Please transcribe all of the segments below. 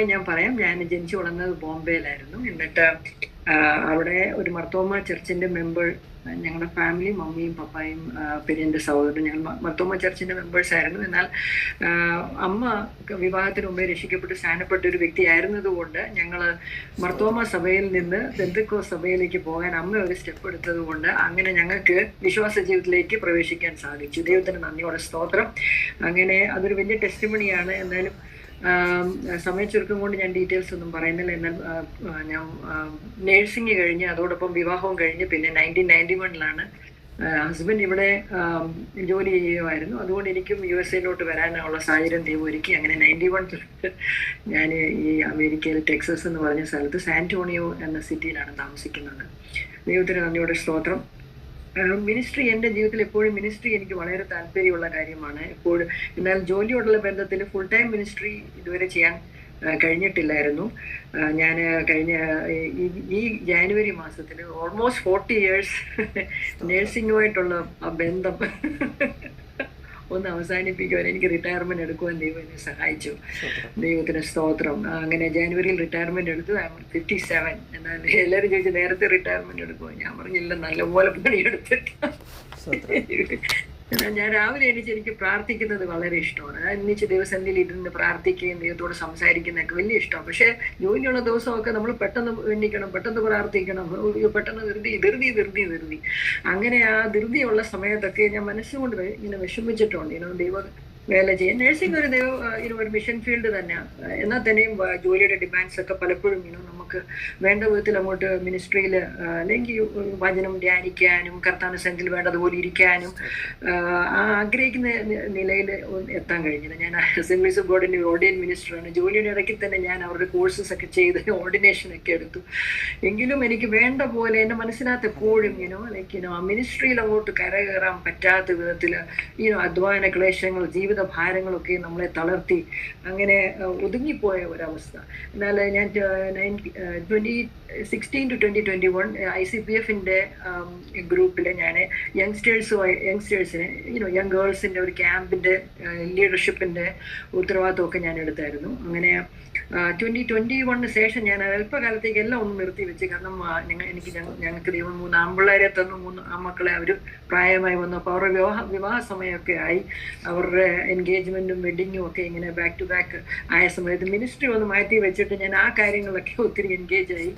ഞാൻ പറയാം. ഞാൻ ജനിച്ചു വളർന്നത് ബോംബെയിലായിരുന്നു. എന്നിട്ട് അവിടെ ഒരു മർത്തോമ ചർച്ചിന്റെ മെമ്പർ, ഞങ്ങളുടെ ഫാമിലി, മമ്മിയും പപ്പായും പിന്നെ എൻ്റെ സഹോദരനും, ഞങ്ങൾ മർത്തോമ ചർച്ചിന്റെ മെമ്പേഴ്സ് ആയിരുന്നു. എന്നാൽ അമ്മ വിവാഹത്തിന് മുമ്പേ രക്ഷിക്കപ്പെട്ട് സ്നാനപ്പെട്ട ഒരു വ്യക്തിയായിരുന്നത് കൊണ്ട് ഞങ്ങൾ മർത്തോമ സഭയിൽ നിന്ന് പെന്തക്കോസ്ത് സഭയിലേക്ക് പോകാൻ അമ്മ ഒരു സ്റ്റെപ്പ് എടുത്തത് കൊണ്ട് അങ്ങനെ ഞങ്ങൾക്ക് വിശ്വാസ ജീവിതത്തിലേക്ക് പ്രവേശിക്കാൻ സാധിച്ചു. ദൈവത്തിന് നന്ദിയോടെ സ്തോത്രം. അങ്ങനെ അതൊരു വലിയ ടെസ്റ്റിമണിയാണ്. എന്നാലും സമയ ചുരുക്കം കൊണ്ട് ഞാൻ ഡീറ്റെയിൽസ് ഒന്നും പറയുന്നില്ല. എന്നാൽ ഞാൻ നേഴ്സിംഗ് കഴിഞ്ഞ് അതോടൊപ്പം വിവാഹവും കഴിഞ്ഞ് പിന്നെ 1991 ഹസ്ബൻഡ് ഇവിടെ ജോലി ചെയ്യുമായിരുന്നു. അതുകൊണ്ട് എനിക്കും USA വരാനുള്ള സാഹചര്യം ദൈവം ഒരുക്കി. അങ്ങനെ 91 ഞാൻ ഈ അമേരിക്കയിൽ ടെക്സസ് എന്ന് പറഞ്ഞ സ്ഥലത്ത് സാന്റോണിയോ എന്ന സിറ്റിയിലാണ് താമസിക്കുന്നത്. ദൈവത്തിന് നന്ദിയോടെ സ്തോത്രം. മിനിസ്ട്രി എൻ്റെ ജീവിതത്തിൽ എപ്പോഴും മിനിസ്ട്രി എനിക്ക് വളരെ താല്പര്യമുള്ള കാര്യമാണ് എപ്പോഴും. എന്നാൽ ജോലിയോടുള്ള ബന്ധത്തിൽ ഫുൾ ടൈം മിനിസ്ട്രി ഇതുവരെ ചെയ്യാൻ കഴിഞ്ഞിട്ടില്ലായിരുന്നു. ഞാൻ കഴിഞ്ഞ ഈ ജാനുവരി മാസത്തിൽ ഓൾമോസ്റ്റ് 40 years നേഴ്സിംഗുമായിട്ടുള്ള ആ ബന്ധം ഒന്ന് അവസാനിപ്പിക്കുവാൻ, എനിക്ക് റിട്ടയർമെന്റ് എടുക്കുവാൻ ദൈവം എന്നെ സഹായിച്ചു. ദൈവത്തിന് സ്തോത്രം. അങ്ങനെ ജാനുവരിയിൽ റിട്ടയർമെന്റ് എടുത്തു. 57. എന്നാൽ എല്ലാവരും ചോദിച്ചു നേരത്തെ റിട്ടയർമെന്റ് എടുക്കുമോ? ഞാൻ പറഞ്ഞില്ല, നല്ലപോലെ പണിയെടുത്തിട്ട്. ഞാൻ രാവിലെ എനിക്ക് പ്രാർത്ഥിക്കുന്നത് വളരെ ഇഷ്ടമാണ്. എണീച്ച് ദിവസങ്ങളിൽ ഇരുന്ന് പ്രാർത്ഥിക്കുകയും ദൈവത്തോട് സംസാരിക്കുന്നതൊക്കെ വലിയ ഇഷ്ടമാണ്. പക്ഷെ ജോലിയുള്ള ദിവസമൊക്കെ നമ്മൾ പെട്ടെന്ന് എണ്ണിക്കണം, പെട്ടെന്ന് പ്രാർത്ഥിക്കണം, പെട്ടെന്ന് ധൃതി. അങ്ങനെ ആ ധൃതിയുള്ള സമയത്തൊക്കെ ഞാൻ മനസ്സുകൊണ്ട് ഇങ്ങനെ വിഷമിച്ചിട്ടുണ്ട്. ദൈവം വേല ചെയ്യാൻ. നഴ്സിംഗ് ഒരു മിഷൻ ഫീൽഡ് തന്നെയാണ്. എന്നാൽ തന്നെയും ജോലിയുടെ ഡിമാൻഡ്സ് ഒക്കെ പലപ്പോഴും നമുക്ക് വേണ്ട വിധത്തിൽ അങ്ങോട്ട് മിനിസ്ട്രിയിൽ അല്ലെങ്കിൽ വചനം ധ്യാനിക്കാനും കർത്താവിന്റെ സന്നിധിയിൽ വേണ്ടതുപോലെ ഇരിക്കാനും ആഗ്രഹിക്കുന്ന നിലയിൽ എത്താൻ കഴിഞ്ഞില്ല. ഞാൻ അസംബ്ലീസ് ഓഫ് ഗോഡിന്റെ ഓർഡിനൻ മിനിസ്റ്ററാണ്. ജോലിയുടെ ഇടയ്ക്ക് തന്നെ ഞാൻ അവരുടെ കോഴ്സസ് ഒക്കെ ചെയ്ത് ഓർഡിനേഷൻ ഒക്കെ എടുത്തു. എങ്കിലും എനിക്ക് വേണ്ട പോലെ എൻ്റെ മനസ്സിനകത്ത് എപ്പോഴും ആ മിനിസ്ട്രിയിൽ അങ്ങോട്ട് കരകയറാൻ പറ്റാത്ത വിധത്തിൽ അധ്വാന ക്ലേശങ്ങൾ, ജീവിത ഭാരങ്ങളൊക്കെ നമ്മളെ തളർത്തി അങ്ങനെ ഒതുങ്ങിപ്പോയ ഒരവസ്ഥ. എന്നാൽ ഞാൻ 2016 to 2021 ICPFന്റെ ഗ്രൂപ്പിൽ ഞാൻ യങ്സ്റ്റേഴ്സിനെ യങ് ഗേൾസിന്റെ ഒരു ക്യാമ്പിന്റെ ലീഡർഷിപ്പിന്റെ ഉത്തരവാദിത്വമൊക്കെ ഞാൻ എടുത്തായിരുന്നു. അങ്ങനെ 2021 ശേഷം ഞാൻ അല്പകാലത്തേക്ക് എല്ലാം ഒന്ന് നിർത്തി വെച്ച്. കാരണം ഞങ്ങൾക്ക് ദൈവം 3 ആൺപിള്ളേരെ തന്നു, 3 ആൺമക്കളെ അവർ പ്രായമായി വന്നു. അപ്പോൾ അവരുടെ വിവാഹ സമയമൊക്കെ ആയി. അവരുടെ എൻഗേജ്മെന്റും വെഡിങ്ങും ഒക്കെ ഇങ്ങനെ ബാക്ക് ടു ബാക്ക് ആയ സമയത്ത് മിനിസ്ട്രി ഒന്ന് മാറ്റി വെച്ചിട്ട് ഞാൻ ആ കാര്യങ്ങളൊക്കെ ഒത്തിരി എൻഗേജ് ആയി.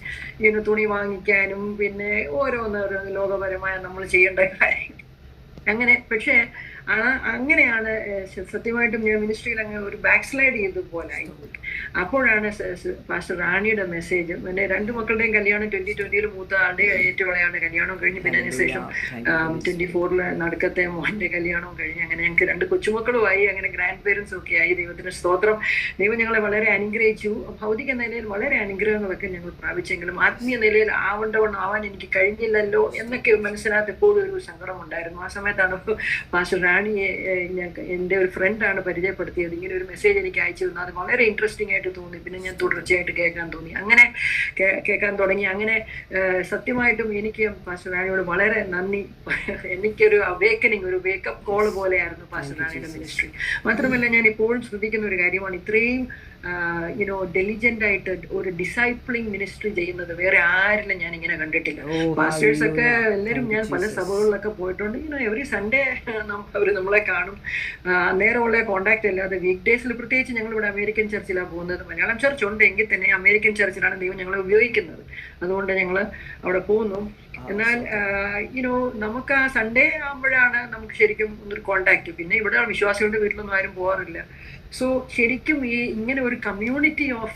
തുണി വാങ്ങിക്കാനും പിന്നെ ഓരോന്ന് ലോകപരമായ നമ്മൾ ചെയ്യേണ്ട കാര്യങ്ങൾ അങ്ങനെ. പക്ഷേ അങ്ങനെയാണ് സത്യമായിട്ടും ഞാൻ മിനിസ്ട്രിയിൽ അങ്ങ് ഒരു ബാക്ക് സ്ലൈഡ് ചെയ്തതുപോലായി. അപ്പോഴാണ് പാസ്റ്റർ റാണിയുടെ മെസ്സേജ്. എൻ്റെ 2 മക്കളുടെയും കല്യാണം 2020 മൂത്ത ആളുടെ ഏറ്റവും ഇളയാളുടെ കല്യാണം കഴിഞ്ഞ്, പിന്നെ അതിനുശേഷം 24 നടുക്കത്തെ മോൻ്റെ കല്യാണവും കഴിഞ്ഞ് അങ്ങനെ ഞങ്ങൾക്ക് 2 കൊച്ചുമക്കളുമായി. അങ്ങനെ ഗ്രാൻഡ് പേരൻസും ഒക്കെ ആയി. ദൈവത്തിന് സ്തോത്രം. ദൈവം ഞങ്ങളെ വളരെ അനുഗ്രഹിച്ചു. ഭൗതിക നിലയിൽ വളരെ അനുഗ്രഹങ്ങളൊക്കെ ഞങ്ങൾ പ്രാപിച്ചെങ്കിലും ആത്മീയ നിലയിൽ ആവേണ്ടവണ്ണം ആവാൻ എനിക്ക് കഴിഞ്ഞില്ലല്ലോ എന്നൊക്കെ മനസ്സിനകത്ത് എപ്പോഴും ഒരു സങ്കടം ഉണ്ടായിരുന്നു. ആ സമയത്താണ് പാസ്റ്റർ റാണിയെ എൻ്റെ ഒരു ഫ്രണ്ടാണ് പരിചയപ്പെടുത്തിയത്. ഇങ്ങനെ ഒരു മെസ്സേജ് എനിക്ക് അയച്ചു തന്നു. അത് വളരെ ഇൻട്രസ്റ്റിംഗ് ആയിട്ട് തോന്നി. പിന്നെ ഞാൻ തുടർച്ചയായിട്ട് കേൾക്കാൻ തോന്നി. അങ്ങനെ കേൾക്കാൻ തുടങ്ങി. അങ്ങനെ സത്യമായിട്ടും എനിക്ക് പാസ്റ്റർ റാണിയോട് വളരെ നന്ദി. എനിക്കൊരു അവേക്കനിങ്, ഒരു വേക്കപ്പ് കോൾ പോലെയായിരുന്നു പാസ്റ്റർ റാണിയുടെ മിനിസ്ട്രി. മാത്രമല്ല ഞാൻ ഇപ്പോഴും ശ്രദ്ധിക്കുന്ന ഒരു കാര്യമാണ്, ഇത്രയും ഡെലിജന്റ് ആയിട്ട് ഒരു ഡിസൈപ്ലിംഗ് മിനിസ്ട്രി ചെയ്യുന്നത് വേറെ ആരിലും ഞാൻ ഇങ്ങനെ കണ്ടിട്ടില്ല. പാസ്റ്റേഴ്സ് ഒക്കെ എല്ലാവരും, ഞാൻ പല സഭകളിലൊക്കെ പോയിട്ടുണ്ട്. എവറി സൺഡേ അവർ നമ്മളെ കാണും. നേരമുള്ള കോണ്ടാക്ട് അല്ലാതെ വീക്ക് ഡേയ്സിൽ, പ്രത്യേകിച്ച് ഞങ്ങൾ ഇവിടെ അമേരിക്കൻ ചർച്ചിലാണ് പോകുന്നത്. മലയാളം ചർച്ച് ഉണ്ട് എങ്കിൽ തന്നെ അമേരിക്കൻ ചർച്ചിലാണ് ദൈവം ഞങ്ങളെ ഉപയോഗിക്കുന്നത്. അതുകൊണ്ട് ഞങ്ങൾ അവിടെ പോകുന്നു. എന്നാൽ നമുക്ക് ആ സൺഡേ ആകുമ്പോഴാണ് നമുക്ക് ശരിക്കും ഒരു കോണ്ടാക്ട്. പിന്നെ ഇവിടെ വിശ്വാസികളുടെ വീട്ടിലൊന്നും ആരും പോകാറില്ല. സോ ശരിക്കും ഇങ്ങനെ ഒരു കമ്മ്യൂണിറ്റി ഓഫ്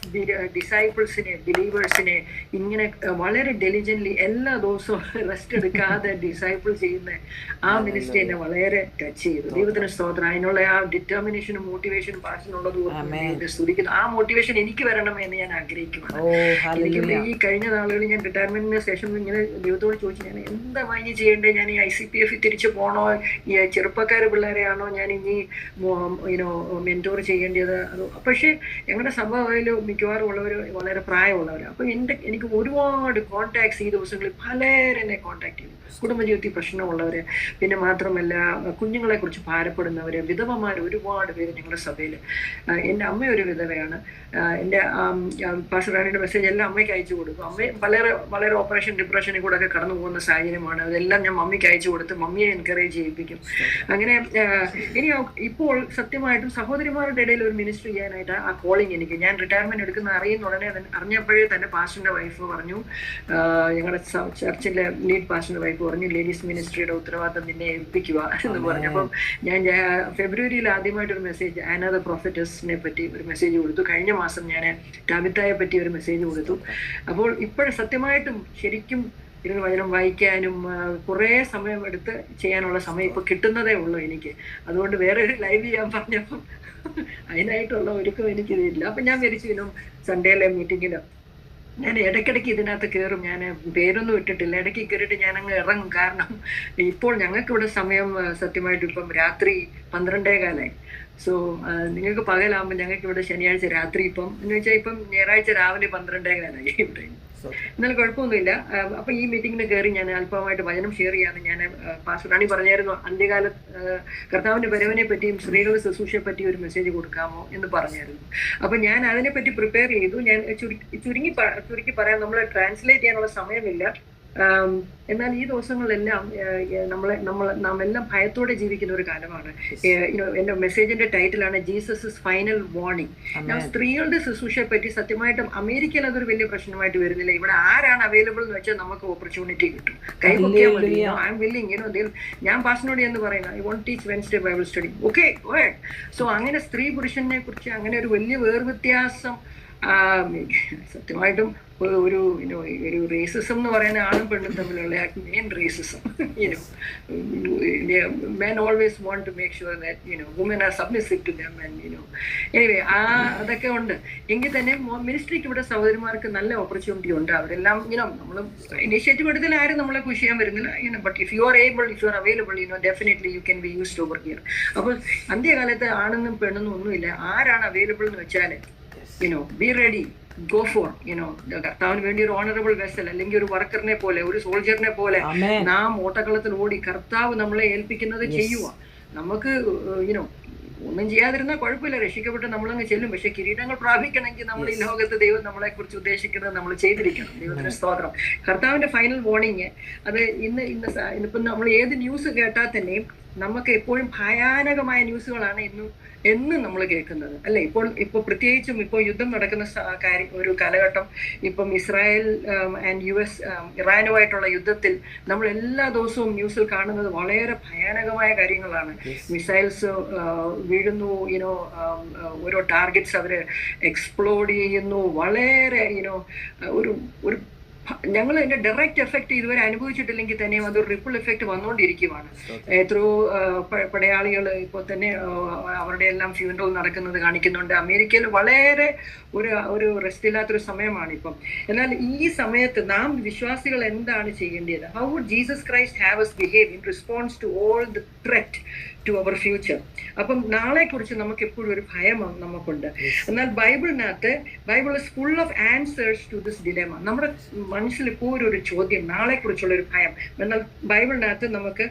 ഡിസൈപ്പിൾസിനെ, ബിലീവേഴ്സിനെ ഇങ്ങനെ വളരെ ഡെലിജന്റ്ലി എല്ലാ ദിവസവും റെസ്റ്റ് എടുക്കാതെ ഡിസൈപ്പിൾ ചെയ്യുന്ന ആ മിനിസ്ട്രി എന്നെ വളരെ ടച്ച് ചെയ്തു. ദൈവത്തിന് സ്തോത്രം. അതിനുള്ള ആ ഡിറ്റർമിനേഷനും മോട്ടിവേഷനും പാഷനുള്ളത് സ്തുതിക്കുന്നു. ആ മോട്ടിവേഷൻ എനിക്ക് വരണമെന്ന് ഞാൻ ആഗ്രഹിക്കുകയാണ്. എനിക്ക് ഈ കഴിഞ്ഞ നാളുകളിൽ ഞാൻ റിട്ടയർമെന്റിന് ശേഷം ഇങ്ങനെ ദൈവത്തോട് ദൈവത്തോട് ചോദിച്ചു, ഞാൻ എന്താ ഇനി ചെയ്യേണ്ടത്? ഞാൻ ഈ ICPF തിരിച്ചു പോകണോ? ഈ ചെറുപ്പക്കാർ പിള്ളേരെയാണോ ഞാൻ ഇനി മെൻറ്റോർ ചെയ്യേണ്ടത്? അത് പക്ഷേ ഞങ്ങളുടെ സഭയിൽ മിക്കവാറും ഉള്ളവർ വളരെ പ്രായമുള്ളവരാണ്. അപ്പോൾ എനിക്ക് ഒരുപാട് കോൺടാക്ട്സ് ഈ ദിവസങ്ങളിൽ പലരെന്നെ കോൺടാക്ട് ചെയ്തു. കുടുംബജീവിതത്തിൽ പ്രശ്നമുള്ളവർ, പിന്നെ മാത്രമല്ല കുഞ്ഞുങ്ങളെ കുറിച്ച് ഭാരപ്പെടുന്നവർ, വിധവമാർ ഒരുപാട് പേര് ഞങ്ങളുടെ സഭയിൽ. എൻ്റെ അമ്മ ഒരു വിധവയാണ്. എൻ്റെ പാസ്റ്റർ റാണിയുടെ മെസ്സേജ് എല്ലാം അമ്മയ്ക്ക് അയച്ചു കൊടുക്കും. അമ്മ വളരെ ഓപ്പറേഷൻ ഡിപ്രഷനിൽ കൂടെ ഒക്കെ കടന്നു പോകുന്ന സാഹചര്യമാണ്. അതെല്ലാം ഞാൻ മമ്മിക്ക് അയച്ചു കൊടുത്ത് മമ്മിയെ എൻകറേജ് ചെയ്യിപ്പിക്കും. അങ്ങനെ ഇനി ഇപ്പോൾ സത്യമായിട്ടും സഹോദരിമാരുടെ ഇടയിൽ ഒരു മിനിസ്റ്റർ ചെയ്യാനായിട്ട് ആ കോളിങ് എനിക്ക്, ഞാൻ റിട്ടയർമെന്റ് എടുക്കുന്ന അറിഞ്ഞപ്പോഴേ തന്നെ പാസ്റ്ററിന്റെ വൈഫ് പറഞ്ഞു, ഞങ്ങളുടെ ചർച്ചിലെ ലീഡ് പാസ്റ്ററിന്റെ വൈഫ് പറഞ്ഞു, ലേഡീസ് മിനിസ്ട്രിയുടെ ഉത്തരവാദിത്തം നിന്നെ ഏൽപ്പിക്കുക എന്ന് പറഞ്ഞു. അപ്പം ഞാൻ ഫെബ്രുവരിയിൽ ആദ്യമായിട്ടൊരു മെസ്സേജ് ആന ദ പ്രൊഫറ്റസിനെ പറ്റി ഒരു മെസ്സേജ് കൊടുത്തു. കഴിഞ്ഞ മാസം ഞാൻ ടാബിത്തായെ പറ്റി ഒരു മെസ്സേജ് കൊടുത്തു. അപ്പോൾ ഇപ്പോഴും സത്യമായിട്ടും ശരിക്കും ഇരുന്ന് വചനം വായിക്കാനും കുറേ സമയം എടുത്ത് ചെയ്യാനുള്ള സമയം ഇപ്പൊ കിട്ടുന്നതേ ഉള്ളൂ എനിക്ക്. അതുകൊണ്ട് വേറെ ഒരു ലൈവ് ചെയ്യാൻ പറഞ്ഞപ്പം അതിനായിട്ടുള്ള ഒരുക്കം എനിക്കിതില്ല. അപ്പൊ ഞാൻ വിചാരിച്ചു സൺഡേയിലെ മീറ്റിങ്ങില് ഞാൻ ഇടയ്ക്കിടയ്ക്ക് ഇതിനകത്ത് കയറും. ഞാൻ പേരൊന്നും ഇട്ടിട്ടില്ല, ഇടയ്ക്ക് കയറിയിട്ട് ഞാൻ അങ്ങ് ഇറങ്ങും. കാരണം ഇപ്പോൾ ഞങ്ങൾക്കിവിടെ സമയം സത്യമായിട്ടും ഇപ്പം രാത്രി 12:15. സോ നിങ്ങൾക്ക് പകലാകുമ്പോൾ ഞങ്ങൾക്ക് ഇവിടെ ശനിയാഴ്ച രാത്രി ഇപ്പം എന്ന് വെച്ചാൽ ഇപ്പം ഞായറാഴ്ച രാവിലെ 12:15 ഇവിടെ. എന്നാലും കുഴപ്പമൊന്നുമില്ല. അപ്പൊ ഈ മീറ്റിങ്ങിന് കയറി ഞാൻ അല്പമായിട്ട് വചനം ഷെയർ ചെയ്യാന്ന് ഞാൻ പാസ്റ്റർ റാണി പറഞ്ഞായിരുന്നു, അന്ത്യകാല കർത്താവിന്റെ വരവിനെ പറ്റിയും സ്ത്രീകളുടെ ശുശ്രൂഷയെ പറ്റി ഒരു മെസ്സേജ് കൊടുക്കാമോ എന്ന് പറഞ്ഞായിരുന്നു. അപ്പൊ ഞാൻ അതിനെപ്പറ്റി പ്രിപ്പയർ ചെയ്തു. ഞാൻ ചുരുക്കി പറയാൻ നമ്മൾ ട്രാൻസ്ലേറ്റ് ചെയ്യാനുള്ള സമയമില്ല. എന്നാൽ ഈ ദിവസങ്ങളിലെല്ലാം നാം എല്ലാം ഭയത്തോടെ ജീവിക്കുന്ന ഒരു കാലമാണ്. എന്റെ മെസ്സേജിന്റെ ടൈറ്റിലാണ് ജീസസ് ഫൈനൽ വാർണിംഗ്. ഞാൻ സ്ത്രീകളുടെ ശുശ്രൂഷയെ പറ്റി സത്യമായിട്ടും അമേരിക്കയിൽ അതൊരു വലിയ പ്രശ്നമായിട്ട് വരുന്നില്ല. ഇവിടെ ആരാണ് അവൈലബിൾ എന്ന് വെച്ചാൽ നമുക്ക് ഓപ്പർച്യൂണിറ്റി കിട്ടും, കൈപൊക്കിയാൽ മതി. I am willing. ഞാൻ പാസ്റ്ററിനോട് എന്ന് പറയുന്നത് I won't teach Wednesday Bible study. Okay. So അങ്ങനെ സ്ത്രീ പുരുഷനെ കുറിച്ച് അങ്ങനെ ഒരു വലിയ വേർവ്യത്യാസം സത്യമായിട്ടും ഒരു റേസിസം എന്ന് പറയുന്ന ആളും പെണ്ണും തമ്മിലുള്ള main racism. men always want to make sure that women are submissive to them and anyway അതൊക്കെ ഉണ്ട്. എങ്കിൽ തന്നെ മിനിസ്ട്രിക്ക് ഇവിടെ സഹോദരിമാർക്ക് നല്ല ഓപ്പർച്യൂണിറ്റി ഉണ്ട്. അവരെല്ലാം നമ്മൾ ഇനിഷ്യേറ്റീവ് എടുത്താൽ ആരും നമ്മളെ പുഷ് ചെയ്യാൻ വരുന്നില്ല. But if you are able, if you are available, definitely you can be used over here. അപ്പോൾ അന്ത്യകാലത്ത് ആണെന്നും പെണ്ണെന്നും ഒന്നുമില്ല. ആരാണ് അവൈലബിൾ എന്ന് വെച്ചാൽ be ready, go for കർത്താവിന് വേണ്ടി ഒരു ഓണറബിൾ വെസൽ, അല്ലെങ്കിൽ ഒരു വർക്കറിനെ പോലെ, ഒരു സോൾജറിനെ പോലെ നാം ഓട്ടക്കളത്തിൽ ഓടി കർത്താവ് നമ്മളെ ഏൽപ്പിക്കുന്നത് ചെയ്യുക. നമുക്ക് ഒന്നും ചെയ്യാതിരുന്നാൽ കുഴപ്പമില്ല, രക്ഷിക്കപ്പെട്ട് നമ്മളങ്ങ് ചെല്ലും. പക്ഷെ കിരീടങ്ങൾ പ്രാപിക്കണമെങ്കിൽ നമ്മൾ ഈ ലോകത്ത് ദൈവം നമ്മളെ കുറിച്ച് ഉദ്ദേശിക്കുന്നത് നമ്മൾ ചെയ്തിരിക്കണം. ദൈവത്തിന് സ്തോത്രം. കർത്താവിന്റെ ഫൈനൽ വാർണിംഗ് അത് ഇന്നിപ്പം നമ്മൾ ഏത് ന്യൂസ് കേട്ടാൽ തന്നെയും നമുക്ക് എപ്പോഴും ഭയാനകമായ ന്യൂസുകളാണ് എന്നും നമ്മൾ കേൾക്കുന്നത്, അല്ലെ? ഇപ്പോൾ പ്രത്യേകിച്ചും ഇപ്പോൾ യുദ്ധം നടക്കുന്ന ഒരു കാലഘട്ടം. ഇപ്പം ഇസ്രായേൽ ആൻഡ് US ഇറാനുമായിട്ടുള്ള യുദ്ധത്തിൽ നമ്മൾ എല്ലാ ദിവസവും ന്യൂസിൽ കാണുന്നത് വളരെ ഭയാനകമായ കാര്യങ്ങളാണ്. മിസൈൽസ് വീഴുന്നു, ഓരോ ടാർഗറ്റ്സ് അവര് എക്സ്പ്ലോഡ് ചെയ്യുന്നു. വളരെ ഒരു ഞങ്ങൾ അതിന്റെ ഡയറക്റ്റ് എഫക്റ്റ് ഇതുവരെ അനുഭവിച്ചിട്ടില്ലെങ്കിൽ തന്നെയും അതൊരു റിപ്പിൾ എഫക്റ്റ് വന്നുകൊണ്ടിരിക്കുകയാണ്. എത്രയോ പടയാളികൾ ഇപ്പോൾ തന്നെ അവരുടെ എല്ലാം ഫ്യൂനറൽ നടക്കുന്നത് കാണിക്കുന്നുണ്ട്. അമേരിക്കയിൽ വളരെ ഒരു റെസ്റ്റ് ഇല്ലാത്തൊരു സമയമാണ് ഇപ്പം. എന്നാൽ ഈ സമയത്ത് നാം വിശ്വാസികൾ എന്താണ് ചെയ്യേണ്ടത്? How would Jesus Christ have us behave in response to all the threat to our future? അപ്പം നാളെ കുറിച്ച് നമുക്ക് എപ്പോഴും ഒരു ഭയം നമുക്കുണ്ട്. എന്നാൽ Bible is full of answers to this dilemma. നമ്മുടെ മനസ്സിൽ ഇപ്പോഴും ഒരു ചോദ്യം, നാളെ കുറിച്ചുള്ള ഒരു ഭയം. എന്നാൽ ബൈബിളിനകത്ത് നമുക്ക്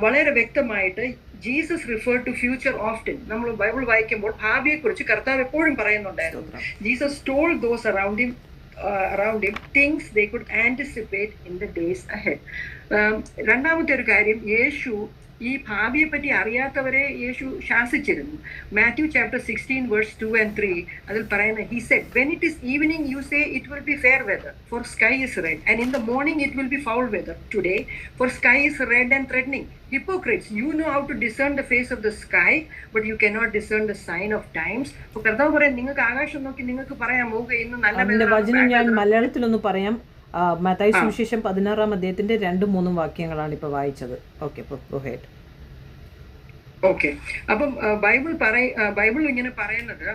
വളരെ വ്യക്തമായിട്ട് Jesus refer to future often. നമ്മൾ ബൈബിൾ വായിക്കുമ്പോൾ ഭാവിയെ കുറിച്ച് കർത്താവ് എപ്പോഴും പറയുന്നുണ്ടായിരുന്നു. Jesus told those around him things they could anticipate in the days ahead. രണ്ടാമത്തെ ഒരു കാര്യം, യേശു ഈ ഭാവിയെ പറ്റി അറിയാത്തവരെ യേശു ശാസിച്ചിരുന്നു. മാത്യു ചാപ്റ്റർ 16 വേഴ്സ് 2 and 3 അതിൽ പറയുന്നത്, he said, when it is evening you say it will be fair weather, for sky is red, and in the morning it will be foul weather. Today for sky is red and threatening. Hypocrites, you know how to discern the face of the sky, but you cannot discern the sign of times. അപ്പോൾ കർത്താവ് പറയാം, നിങ്ങൾക്ക് ആകാശം നോക്കി നിങ്ങൾക്ക് പറയാമോ ഇന്ന് നല്ല വചനം ഞാൻ മലയാളത്തിലൊന്ന് പറയാം. മത്തായി സുവിശേഷം 16-ാം അധ്യായത്തിന്റെ 2-3 വാക്യങ്ങളാണ് ഇപ്പൊ വായിച്ചത്. ഓക്കെ. അപ്പം ബൈബിൾ ഇങ്ങനെ പറയുന്നത്,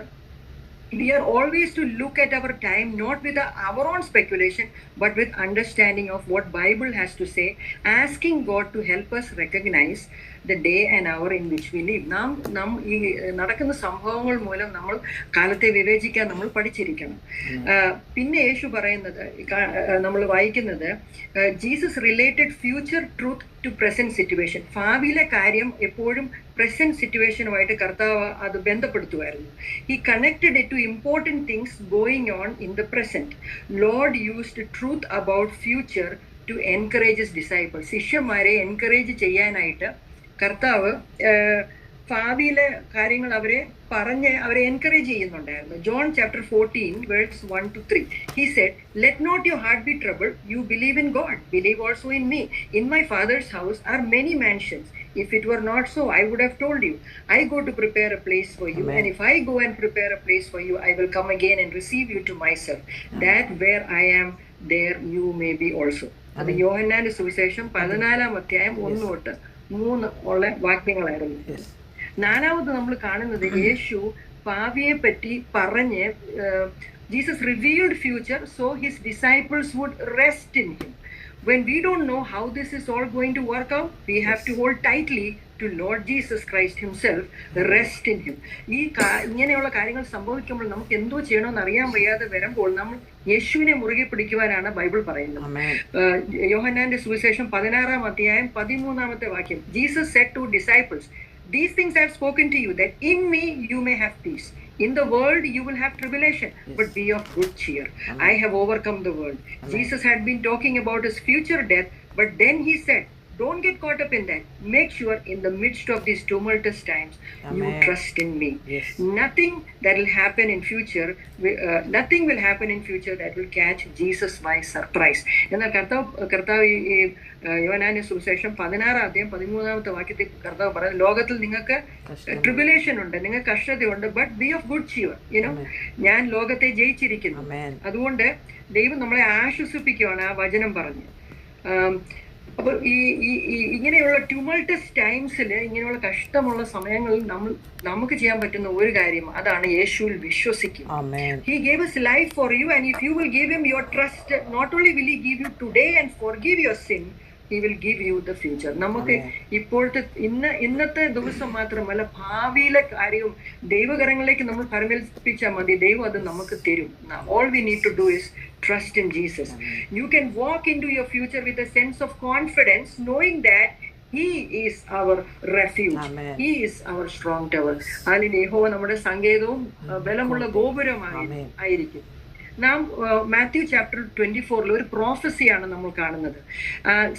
we are always to look at our time not with our own speculation but with understanding of what Bible has to say, asking God to help us recognize the day and hour in which we live. നാം ഈ നടക്കുന്ന സംഭവങ്ങൾ മൂലം നമ്മൾ കാലത്തെ വിവേചിക്കാൻ നമ്മൾ പഠിച്ചിരിക്കണം. പിന്നെ യേശു പറയുന്നത് നമ്മൾ വായിക്കുന്നത്, Jesus related future truth to present situation. ഭാവിയിലെ കാര്യം എപ്പോഴും പ്രസന്റ് സിറ്റുവേഷനുമായിട്ട് കർത്താവ് അത് ബന്ധപ്പെടുത്തുമായിരുന്നു. He connected it to important things going on in the present. Lord used truth about future to encourage his disciples. ശിഷ്യന്മാരെ എൻകറേജ് ചെയ്യാനായിട്ട് കർത്താവ് ഭാവിയിലെ കാര്യങ്ങൾ അവരെ എൻകറേജ് ചെയ്യുന്നുണ്ടായിരുന്നു. John chapter 14 verse 1-3 he said, let not your heart be troubled, you believe in God, believe also in me. In my father's house are many mansions. If it were not so, I would have told you. I go to prepare a place for you. Amen. And if I go and prepare a place for you, I will come again and receive you to myself, that where I am, there you may be also. അത് യോഹന്നാന്റെ സുവിശേഷം 14-ാം അധ്യായം 1-3 ഉള്ള വാക്യങ്ങളായിരുന്നു. നാലാമത് നമ്മൾ കാണുന്നത്, യേശു ഭാവിയെ പറ്റി പറഞ്ഞ്, Jesus revealed future so his disciples would rest in him. When we don't know how this is all going to work out, we have to hold tightly to Lord Jesus Christ himself, rest in him. ഇങ്ങനെയുള്ള കാര്യങ്ങൾ സംഭവിക്കുമ്പോൾ നമുക്ക് എന്തോ ചെയ്യണമെന്ന് അറിയാൻ വയ്യാതെ വരുമ്പോൾ നമ്മൾ യേശുവിനെ മുറുകെ പിടിക്കുവാനാണ് ബൈബിൾ പറയുന്നത്. യോഹന്നാന്റെ സുവിശേഷം 16-ാം അധ്യായം 13-ാമത്തെ വാക്യം, Jesus said to disciples, these things I have spoken to you, that in me you may have peace. In the world you will have tribulation, but be of good cheer. I have overcome the world. Jesus had been talking about his future death, but then he said, don't get caught up in that. Make sure in the midst of these tumultuous times, you trust in me. Nothing that will happen in future, nothing will happen in future that will catch Jesus by surprise. എന്നാൽ കർത്താവ് ഈ യോഹന്നാന്റെ സുവിശേഷം 16-ാം അധ്യായം 13-ാമത്തെ വാക്യത്തിൽ കർത്താവ് പറയുന്നത്, ലോകത്തിൽ നിങ്ങൾക്ക് ട്രിബുലേഷൻ ഉണ്ട്, നിങ്ങൾക്ക് കഷ്ടതയുണ്ട്, but be of good cheer. ഞാൻ ലോകത്തെ ജയിച്ചിരിക്കുന്നു. അതുകൊണ്ട് ദൈവം നമ്മളെ ആശ്വസിപ്പിക്കുകയാണ് ആ വചനം പറഞ്ഞ്. അപ്പോൾ ഇങ്ങനെയുള്ള ട്യൂമൾട്ടസ് ടൈംസിൽ, ഇങ്ങനെയുള്ള കഷ്ടമുള്ള സമയങ്ങളിൽ നമുക്ക് ചെയ്യാൻ പറ്റുന്ന ഒരു കാര്യം, അതാണ് യേശുവിൽ വിശ്വസിക്കുക. He gave his life for you, and if you will give him your trust, not only will he give you today and forgive your sin, he will give you the future. നമുക്ക് ഇപ്പോഴത്തെ ഇന്നത്തെ ദിവസം മാത്രമല്ല, ഭാവിയിലെ കാര്യവും ദൈവകരങ്ങളിലേക്ക് നമ്മൾ പരമേൽപ്പിച്ചാൽ മതി, ദൈവം അത് നമുക്ക് തരും. All we need to do is trust in Jesus. You can walk into your future with a sense of confidence, knowing that he is our refuge. He is our strong tower. അതിന് യഹോവ നമ്മുടെ സങ്കേതവും ബലമുള്ള ഗോപുരമായിരിക്കും. നാം Matthew chapter 24 ഒരു പ്രോഫസിയാണ് നമ്മൾ കാണുന്നത്.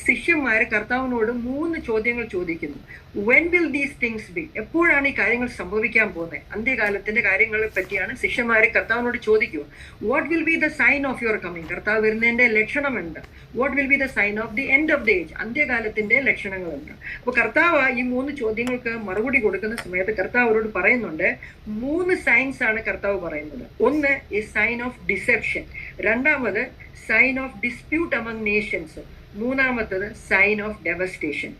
ശിഷ്യന്മാരെ കർത്താവിനോട് 3 ചോദ്യങ്ങൾ ചോദിക്കുന്നു. When will these things B? എപ്പോഴാണ് ഈ കാര്യങ്ങൾ സംഭവിക്കാൻ പോകുന്നത്? അന്ത്യകാലത്തിന്റെ കാര്യങ്ങളെ പറ്റിയാണ് ശിഷ്യന്മാരെ കർത്താവിനോട് ചോദിക്കുക. What will be the sign of your coming? കർത്താവ് വരുന്നതിന്റെ ലക്ഷണമുണ്ട്. What will be the sign of the end of the age? അന്ത്യകാലത്തിന്റെ ലക്ഷണങ്ങളുണ്ട്. അപ്പോൾ കർത്താവ് ഈ 3 ചോദ്യങ്ങൾക്ക് മറുപടി കൊടുക്കുന്ന സമയത്ത് കർത്താവ് അവരോട് പറയുന്നുണ്ട്, 3 സൈൻസ് ആണ് കർത്താവ് പറയുന്നത്. ഒന്ന് ഈ സൈൻ ഓഫ് ഡിസെപ്ഷൻ, രണ്ടാമത് sign of dispute among nations, മൂന്നാമത്തത് സൈൻ ഓഫ് ഡെവസ്റ്റേഷൻ.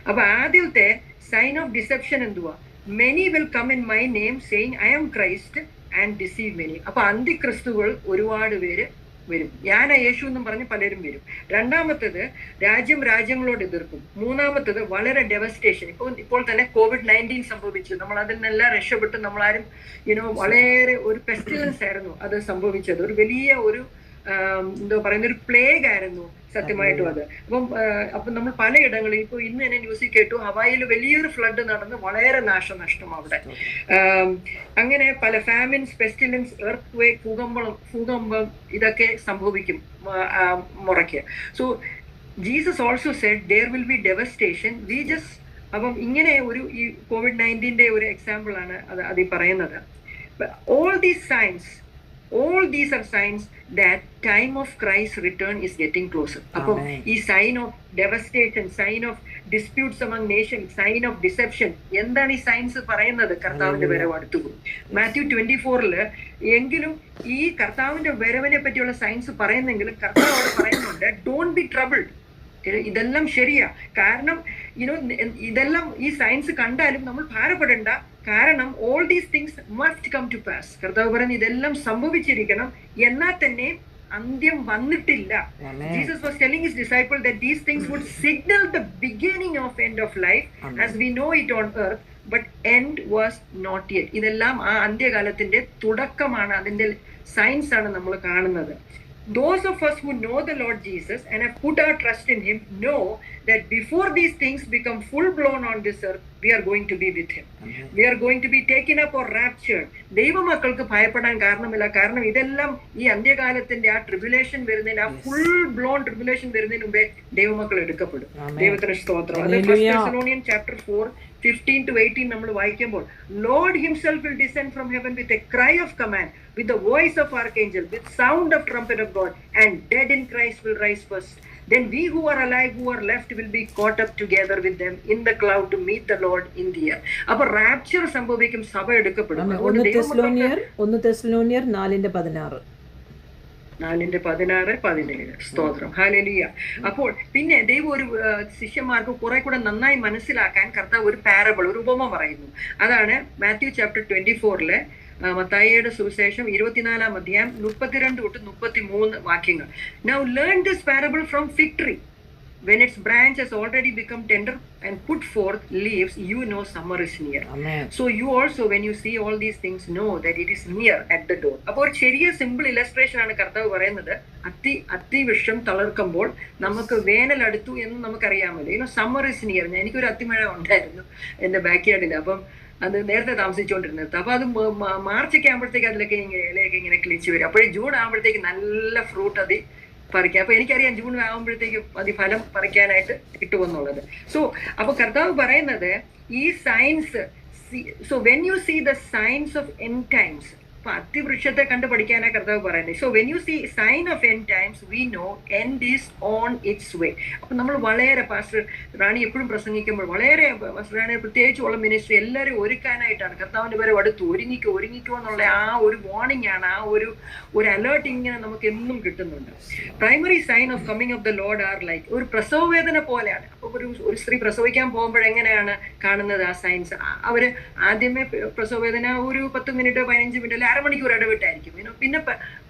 അപ്പൊ ആദ്യത്തെ സൈൻ ഓഫ് ഡിസെപ്ഷൻ എന്തുവാ? Many will come in my name saying I am Christ and deceive many. അപ്പൊ അന്തിക്രിസ്തുകൾ ഒരുപാട് പേര് വരും. ഞാൻ യേശു എന്നും പറഞ്ഞ് പലരും വരും. രണ്ടാമത്തത് രാജ്യങ്ങളോട് എതിർക്കും. മൂന്നാമത്തത് വളരെ ഡെവസ്റ്റേഷൻ. ഇപ്പോൾ തന്നെ COVID-19 സംഭവിച്ചു. നമ്മൾ അതിൽ നിന്നെല്ലാം രക്ഷപ്പെട്ട് നമ്മളാരും വളരെ ഒരു പെസ്റ്റിലൻസ് ആയിരുന്നു അത് സംഭവിച്ചത്. ഒരു വലിയ ഒരു എന്തോ പറയുന്ന ഒരു പ്ലേഗ് ആയിരുന്നു സത്യമായിട്ടും അത്. അപ്പം നമ്മൾ പലയിടങ്ങളിൽ ഇപ്പോൾ ഇന്ന് തന്നെ ന്യൂസിൽ കേട്ടു, ഹവായിൽ വലിയൊരു ഫ്ലഡ് നടന്ന് വളരെ നാശനഷ്ടം അവിടെ. അങ്ങനെ പല ഫാമിൻസ്, പെസ്റ്റിലൻസ്, എർത്ത് ക്വേക്ക്, ഭൂകമ്പം ഇതൊക്കെ സംഭവിക്കും മുറയ്ക്ക്. So Jesus also said there will be devastation. അപ്പം ഇങ്ങനെ ഒരു ഈ COVID-19 ഒരു എക്സാമ്പിൾ ആണ് അത് പറയുന്നത്. All these are signs that time of Christ's return is getting closer. അപ്പം ഈ sign of devastation, sign of disputes among nations, sign of deception, എന്താണ് ഈ സയൻസ് പറയുന്നത്? കർത്താവിന്റെ വരവ് അടുത്തുപോകും. മാത്യു 24 എങ്കിലും ഈ കർത്താവിന്റെ വരവിനെ പറ്റിയുള്ള സയൻസ് പറയുന്നെങ്കിലും കർത്താവ് അവിടെ പറയുന്നുണ്ട്, ഡോണ്ട് ബി ട്രബിൾഡ്. ഇതെല്ലാം ശരിയാ. കാരണം ഇതെല്ലാം ഈ സയൻസ് കണ്ടാലും നമ്മൾ ഭാരപ്പെടേണ്ട. കാരണം all these things must come to pass. കർത്താവ് പറയുന്നത് ഇതെല്ലാം സംഭവിച്ചിരിക്കണം, എന്നാൽ തന്നെ അന്ത്യം വന്നിട്ടില്ല. Jesus was telling his disciples that these things would signal the beginning of end of life as we know it on earth, but end was not yet. ഇതെല്ലാം ആ അന്ത്യകാലത്തിന്റെ തുടക്കമാണ്, അതിന്റെ സയൻസ് ആണ് നമ്മൾ കാണുന്നത്. Those of us who know the Lord Jesus and have put our trust in him know that before these things become full blown on this earth, we are going to be with him. We are going to be taken up or raptured. ദൈവമക്കൾക്ക് ഭയപ്പെടാൻ കാരണമില്ല. കാരണം ഇതെല്ലാം ഈ അന്ത്യകാലത്തിന്റെ ആ tribulation വരുന്നതിന്, ആ full blown tribulation വരുന്നതിന് മുമ്പേ ദൈവമക്കൾ എടുക്കപ്പെടും. ദൈവത്തിന് സ്തോത്രം. അത് ഫസ്റ്റ് തെസ്സലോനിയൻ ചാപ്റ്റർ 4:15-18 നമ്മൾ വായിക്കുമ്പോൾ, Lord himself will descend from heaven with a cry of command, with the voice of archangel, with sound of trumpet of God, and dead in Christ will rise first. Then we who are alive, who are left, will be caught up together with them in the cloud to meet the Lord in the air. അപ്പോൾ rapture സംഭവിക്കും, സഭ എടുക്കപ്പെടും. 1 തെസ്സലോനിയർ 4:16. 4:16-17. സ്തോത്രം. Hallelujah. അപ്പോൾ പിന്നെ ദൈവം ഒരു ശിഷ്യന്മാർക്ക് കുറെ കൂടെ നന്നായി മനസ്സിലാക്കാൻ കർത്താവ് ഒരു പാരബിൾ, ഒരു ഉപമ പറയുന്നു. അതാണ് മാത്യു ചാപ്റ്റർ 24 മത്തായിയുടെ സുവിശേഷം 24-ാം അധ്യായം 32-33 വാക്യങ്ങൾ. Now learn this parable from fig tree. When its branch has already become tender and put forth leaves, you know summer is near. Amen. So you also, when you see all these things, know that it is near at the door. അപ്പോൾ ഒരു ചെറിയ simple illustration ആണ് കർത്താവ് പറയുന്നത്. അത്തിവൃക്ഷം തളർക്കുമ്പോൾ നമുക്ക് വേനൽ അടുത്തു എന്ന് നമുക്കറിയാമല്ലോ. Summer is near. എനിക്കൊരു അത്തിമഴ ഉണ്ടായിരുന്നു എൻ്റെ ബാക്ക് യാർഡിൽ. അപ്പം അത് നേരത്തെ താമസിച്ചുകൊണ്ടിരുന്നത്. അപ്പൊ അത് മാർച്ചൊക്കെ ആകുമ്പോഴത്തേക്ക് അതിലൊക്കെ ഇലയൊക്കെ ഇങ്ങനെ കിളിച്ച് വരും. അപ്പോഴേ ജൂൺ ആകുമ്പോഴത്തേക്ക് നല്ല ഫ്രൂട്ട് അത് പറിക്കാം. അപ്പൊ എനിക്കറിയാം ജൂൺ ആകുമ്പോഴത്തേക്ക് അത് ഫലം പറിക്കാനായിട്ട് കിട്ടുമെന്നുള്ളത്. സോ അപ്പൊ കർത്താവ് പറയുന്നത് ഈ signs, so when you see the signs of end times, അപ്പൊ അത്തിവൃക്ഷത്തെ കണ്ട് പഠിക്കാനാണ് കർത്താവ് പറയുന്നത്. So when you see sign of end times, we know end is on its way. അപ്പൊ നമ്മൾ വളരെ, പാസ്റ്റർ റാണി എപ്പോഴും പ്രസംഗിക്കുമ്പോൾ വളരെ, പാസ്റ്റർ റാണി പ്രത്യേകിച്ച് ഉള്ള മിനിസ്ട്രി എല്ലാവരും ഒരുക്കാനായിട്ടാണ്. കർത്താവിന്റെ വരെ അടുത്ത് ഒരുങ്ങിക്കോ എന്നുള്ള ആ ഒരു വാർണിംഗ് ആണ്, ആ ഒരു അലേർട്ട് ഇങ്ങനെ നമുക്ക് എന്നും കിട്ടുന്നുണ്ട്. Primary sign of coming of the Lord are like, ഒരു പ്രസവ വേദന പോലെയാണ്. അപ്പൊ ഒരു സ്ത്രീ പ്രസവിക്കാൻ പോകുമ്പോഴെങ്ങനെയാണ് കാണുന്നത് ആ സയൻസ്? അവര് ആദ്യമേ പ്രസവ വേദന ഒരു 10 മിനിറ്റ് 15 മിനിറ്റ് അരമണിക്കൂർ ഇടവിട്ടായിരിക്കും. പിന്നെ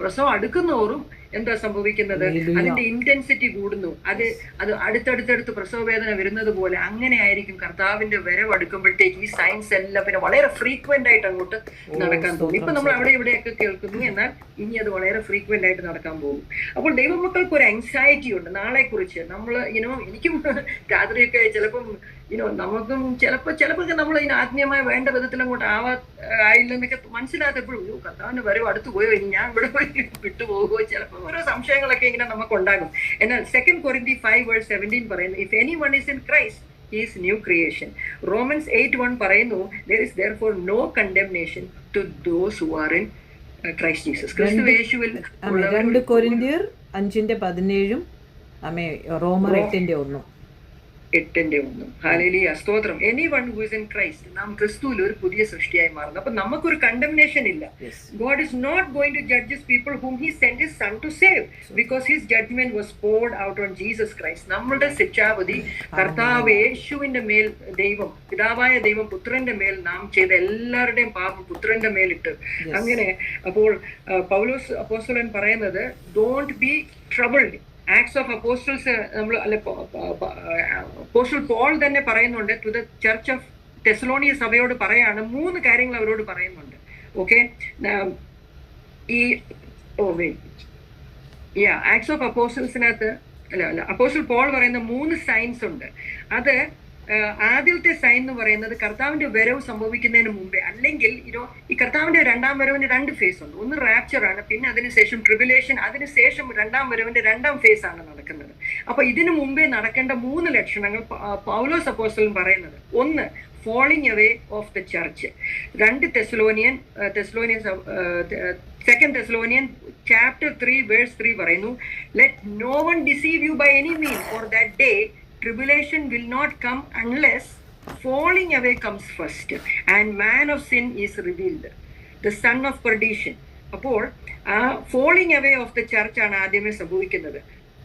പ്രസവം അടുക്കുന്നോറും എന്താ സംഭവിക്കുന്നത്? അതിന്റെ ഇന്റൻസിറ്റി കൂടുന്നു. അത് അടുത്തടുത്തടുത്ത് പ്രസവ വേദന വരുന്നത് പോലെ അങ്ങനെ ആയിരിക്കും കർത്താവിന്റെ വരവ് അടുക്കുമ്പോഴത്തേക്ക് ഈ സയൻസ് എല്ലാം പിന്നെ വളരെ ഫ്രീക്വന്റ് ആയിട്ട് അങ്ങോട്ട് നടക്കാൻ പോകും. ഇപ്പൊ നമ്മൾ അവിടെ ഇവിടെയൊക്കെ കേൾക്കുന്നു, എന്നാൽ ഇനി അത് വളരെ ഫ്രീക്വന്റ് ആയിട്ട് നടക്കാൻ പോകും. അപ്പോൾ ദൈവമക്കൾക്ക് ഒരു ആങ്സൈറ്റി ഉണ്ട് നാളെ കുറിച്ച്. നമ്മൾ എനിക്കും രാത്രിയൊക്കെ ചിലപ്പം നമുക്കും ചിലപ്പോൾ നമ്മൾ ഇതിന് ആത്മീയമായി വേണ്ട വിധത്തിൽ അങ്ങോട്ട് ആയില്ലെന്നൊക്കെ മനസ്സിലാത്തപ്പോഴും കർത്താവിന്റെ വരവ് അടുത്ത് പോയോ, ഇനി ഞാൻ ഇവിടെ പോയി വിട്ടുപോകുമോ, ചിലപ്പോൾ ഓരോ സംശയങ്ങളൊക്കെ ഇങ്ങനെ നമുക്ക് ഉണ്ടാകും. എന്നാൽ 2 Corinthians 5:17 പറയുന്നു, if anyone is in Christ he is new creation. Romans 8:1 പറയുന്നു, there is therefore no condemnation to those who are in Christ Jesus. ക്രിസ്തു യേശുവിൽ 2 കൊരിന്ത്യർ 5:17, റോമർ 8:1. ഹല്ലേലൂയ, സ്തോത്രം. Anyone who is in Christ, നാം ക്രിസ്തുവിൽ ഒരു പുതിയ സൃഷ്ടിയായി മാറുന്നു. അപ്പൊ നമുക്കൊരു കണ്ടംനേഷൻ ഇല്ല. God is not going to judge his people whom he sent his son to save, because his judgment was poured out on Jesus Christ. നമ്മുടെ ശിക്ഷാവിധി കർത്താവ് യേശുവിന്റെ മേൽ, ദൈവം പിതാവായ ദൈവം പുത്രന്റെ മേൽ നാം ചെയ്ത എല്ലാവരുടെയും പാപം പുത്രന്റെ മേലിട്ട്. അങ്ങനെ അപ്പോൾ പൗലോസ് അപ്പോസ്തലൻ പറയുന്നത്, don't be troubled. Acts of Apostles നമ്മൾ അപ്പോസ്റ്റൽ പോൾ തന്നെ പറയുന്നുണ്ട്, to the church of Thessalonia സഭയോട് പറയാണ് 3 കാര്യങ്ങൾ അവരോട് പറയുന്നുണ്ട്. ഓക്കെ, ആക്ട്സ് ഓഫ് അപ്പോസ്റ്റൽസിനകത്ത് അപ്പോസ്റ്റൽ പോൾ പറയുന്ന 3 സൈൻസ് ഉണ്ട്. അത് ആദ്യത്തെ സൈൻ എന്ന് പറയുന്നത് കർത്താവിന്റെ വരവ് സംഭവിക്കുന്നതിന് മുമ്പേ, അല്ലെങ്കിൽ ഈ കർത്താവിന്റെ 2ാം വരവിന്റെ 2 ഫേസ് ഉണ്ട്. ഒന്ന് റാപ്ചർ ആണ്, പിന്നെ അതിനുശേഷം ട്രിബുലേഷൻ, അതിനുശേഷം 2ാം വരവിന്റെ 2ാം ഫേസ് ആണ് നടക്കുന്നത്. അപ്പൊ ഇതിനു മുമ്പേ നടക്കേണ്ട 3 ലക്ഷണങ്ങൾ പൗലോസ് അപ്പോസ്തലൻ പറയുന്നത്. ഒന്ന്, falling away of the church. 2 Thessalonians chapter 3 verse 3 പറയുന്നു, let no one deceive you by any means, for that day tribulation will not come unless falling away comes first, and man of sin is revealed, the son of perdition. അപ്പോൾ falling away of the church ആണ് ആദ്യമേ സംഭവിക്കുന്നത്.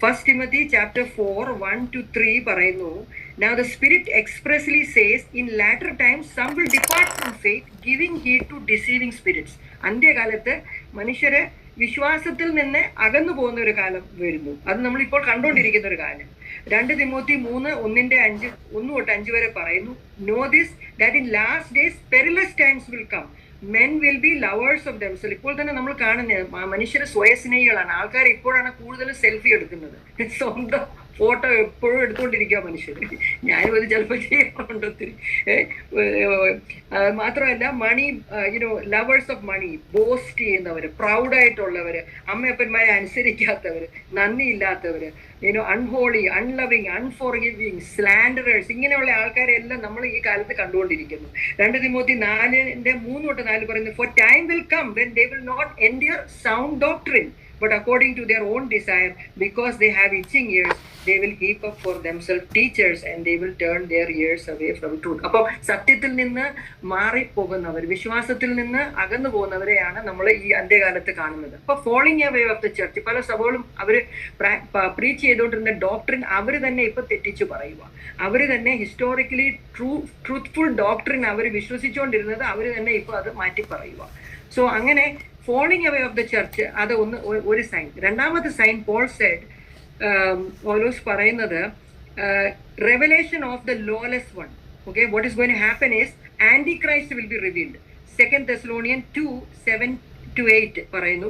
First Timothy chapter 4 1-3 പറയുന്നു, now the spirit expressly says in latter times some will depart from faith giving heed to deceiving spirits. അന്ത്യകാലത്ത് മനുഷ്യരെ വിശ്വാസത്തിൽ നിന്ന് അകന്നു പോകുന്ന ഒരു കാലം വരുന്നു. അത് നമ്മളിപ്പോൾ കണ്ടുകൊണ്ടിരിക്കുന്ന ഒരു കാലം. 2 തിമോത്തി 3:1-5 1-5 വരെ പറയുന്നു, know this that in last days perilous times will come. Men will be lovers of themselves. ഇപ്പോൾ തന്നെ നമ്മൾ കാണുന്നത് മനുഷ്യരെ സ്വയസ്നേഹികളാണ്. ആൾക്കാർ ഇപ്പോഴാണ് കൂടുതൽ സെൽഫി എടുക്കുന്നത്. സ്വന്തം ഫോട്ടോ എപ്പോഴും എടുത്തുകൊണ്ടിരിക്കുക മനുഷ്യർ. ഞാനും അത് ചിലപ്പോൾ ചെയ്യാറുണ്ട് ഒത്തിരി. മാത്രമല്ല മണി, ലവേഴ്സ് ഓഫ് മണി, ബോസ്റ്റ് ചെയ്യുന്നവർ, പ്രൗഡായിട്ടുള്ളവർ, അമ്മയപ്പന്മാരെ അനുസരിക്കാത്തവർ, നന്ദിയില്ലാത്തവർ, അൺഹോളി, അൺലവിങ്, അൺഫോർഗിവിങ്, സ്ലാൻഡറേഴ്സ്, ഇങ്ങനെയുള്ള ആൾക്കാരെല്ലാം നമ്മൾ ഈ കാലത്ത് കണ്ടുകൊണ്ടിരിക്കുന്നു. 2 തിമോത്തി 4:3-4 പറയുന്നു, for time will come when they will not endure sound doctrine but according to their own desire, because they have itching ears, they will heap up for themselves teachers and they will turn their ears away from truth. അപ്പോൾ സത്യത്തിൽ നിന്ന് മാറിപ്പോകുന്നവർ, വിശ്വാസത്തിൽ നിന്ന് അകന്നു പോകുന്നവരെയാണ് നമ്മൾ ഈ അന്ത്യകാലത്ത് കാണുന്നത്. അപ്പോൾ falling away of the church, പല സഭകളും അവർ പ്രീച്ച് ചെയ്തുകൊണ്ടിരുന്ന ഡോക്ട്രിൻ അവർ തന്നെ ഇപ്പൊ തെറ്റിച്ചു പറയുക. അവർ തന്നെ ഹിസ്റ്റോറിക്കലി ട്രൂത്ത്ഫുൾ ഡോക്ട്രിൻ അവർ വിശ്വസിച്ചുകൊണ്ടിരുന്നത് അവർ തന്നെ ഇപ്പൊ അത് മാറ്റി പറയുക. സോ അങ്ങനെ falling away of the church, അത് ഒരു സൈൻ. രണ്ടാമത്തെ സൈൻ പോൾ സെഡ്, പൗലോസ് പറയുന്നത്, revelation of the lawless one. Okay, what is going to happen is Antichrist will be revealed. 2 Thessalonians 2:7-8 പറയുന്നു,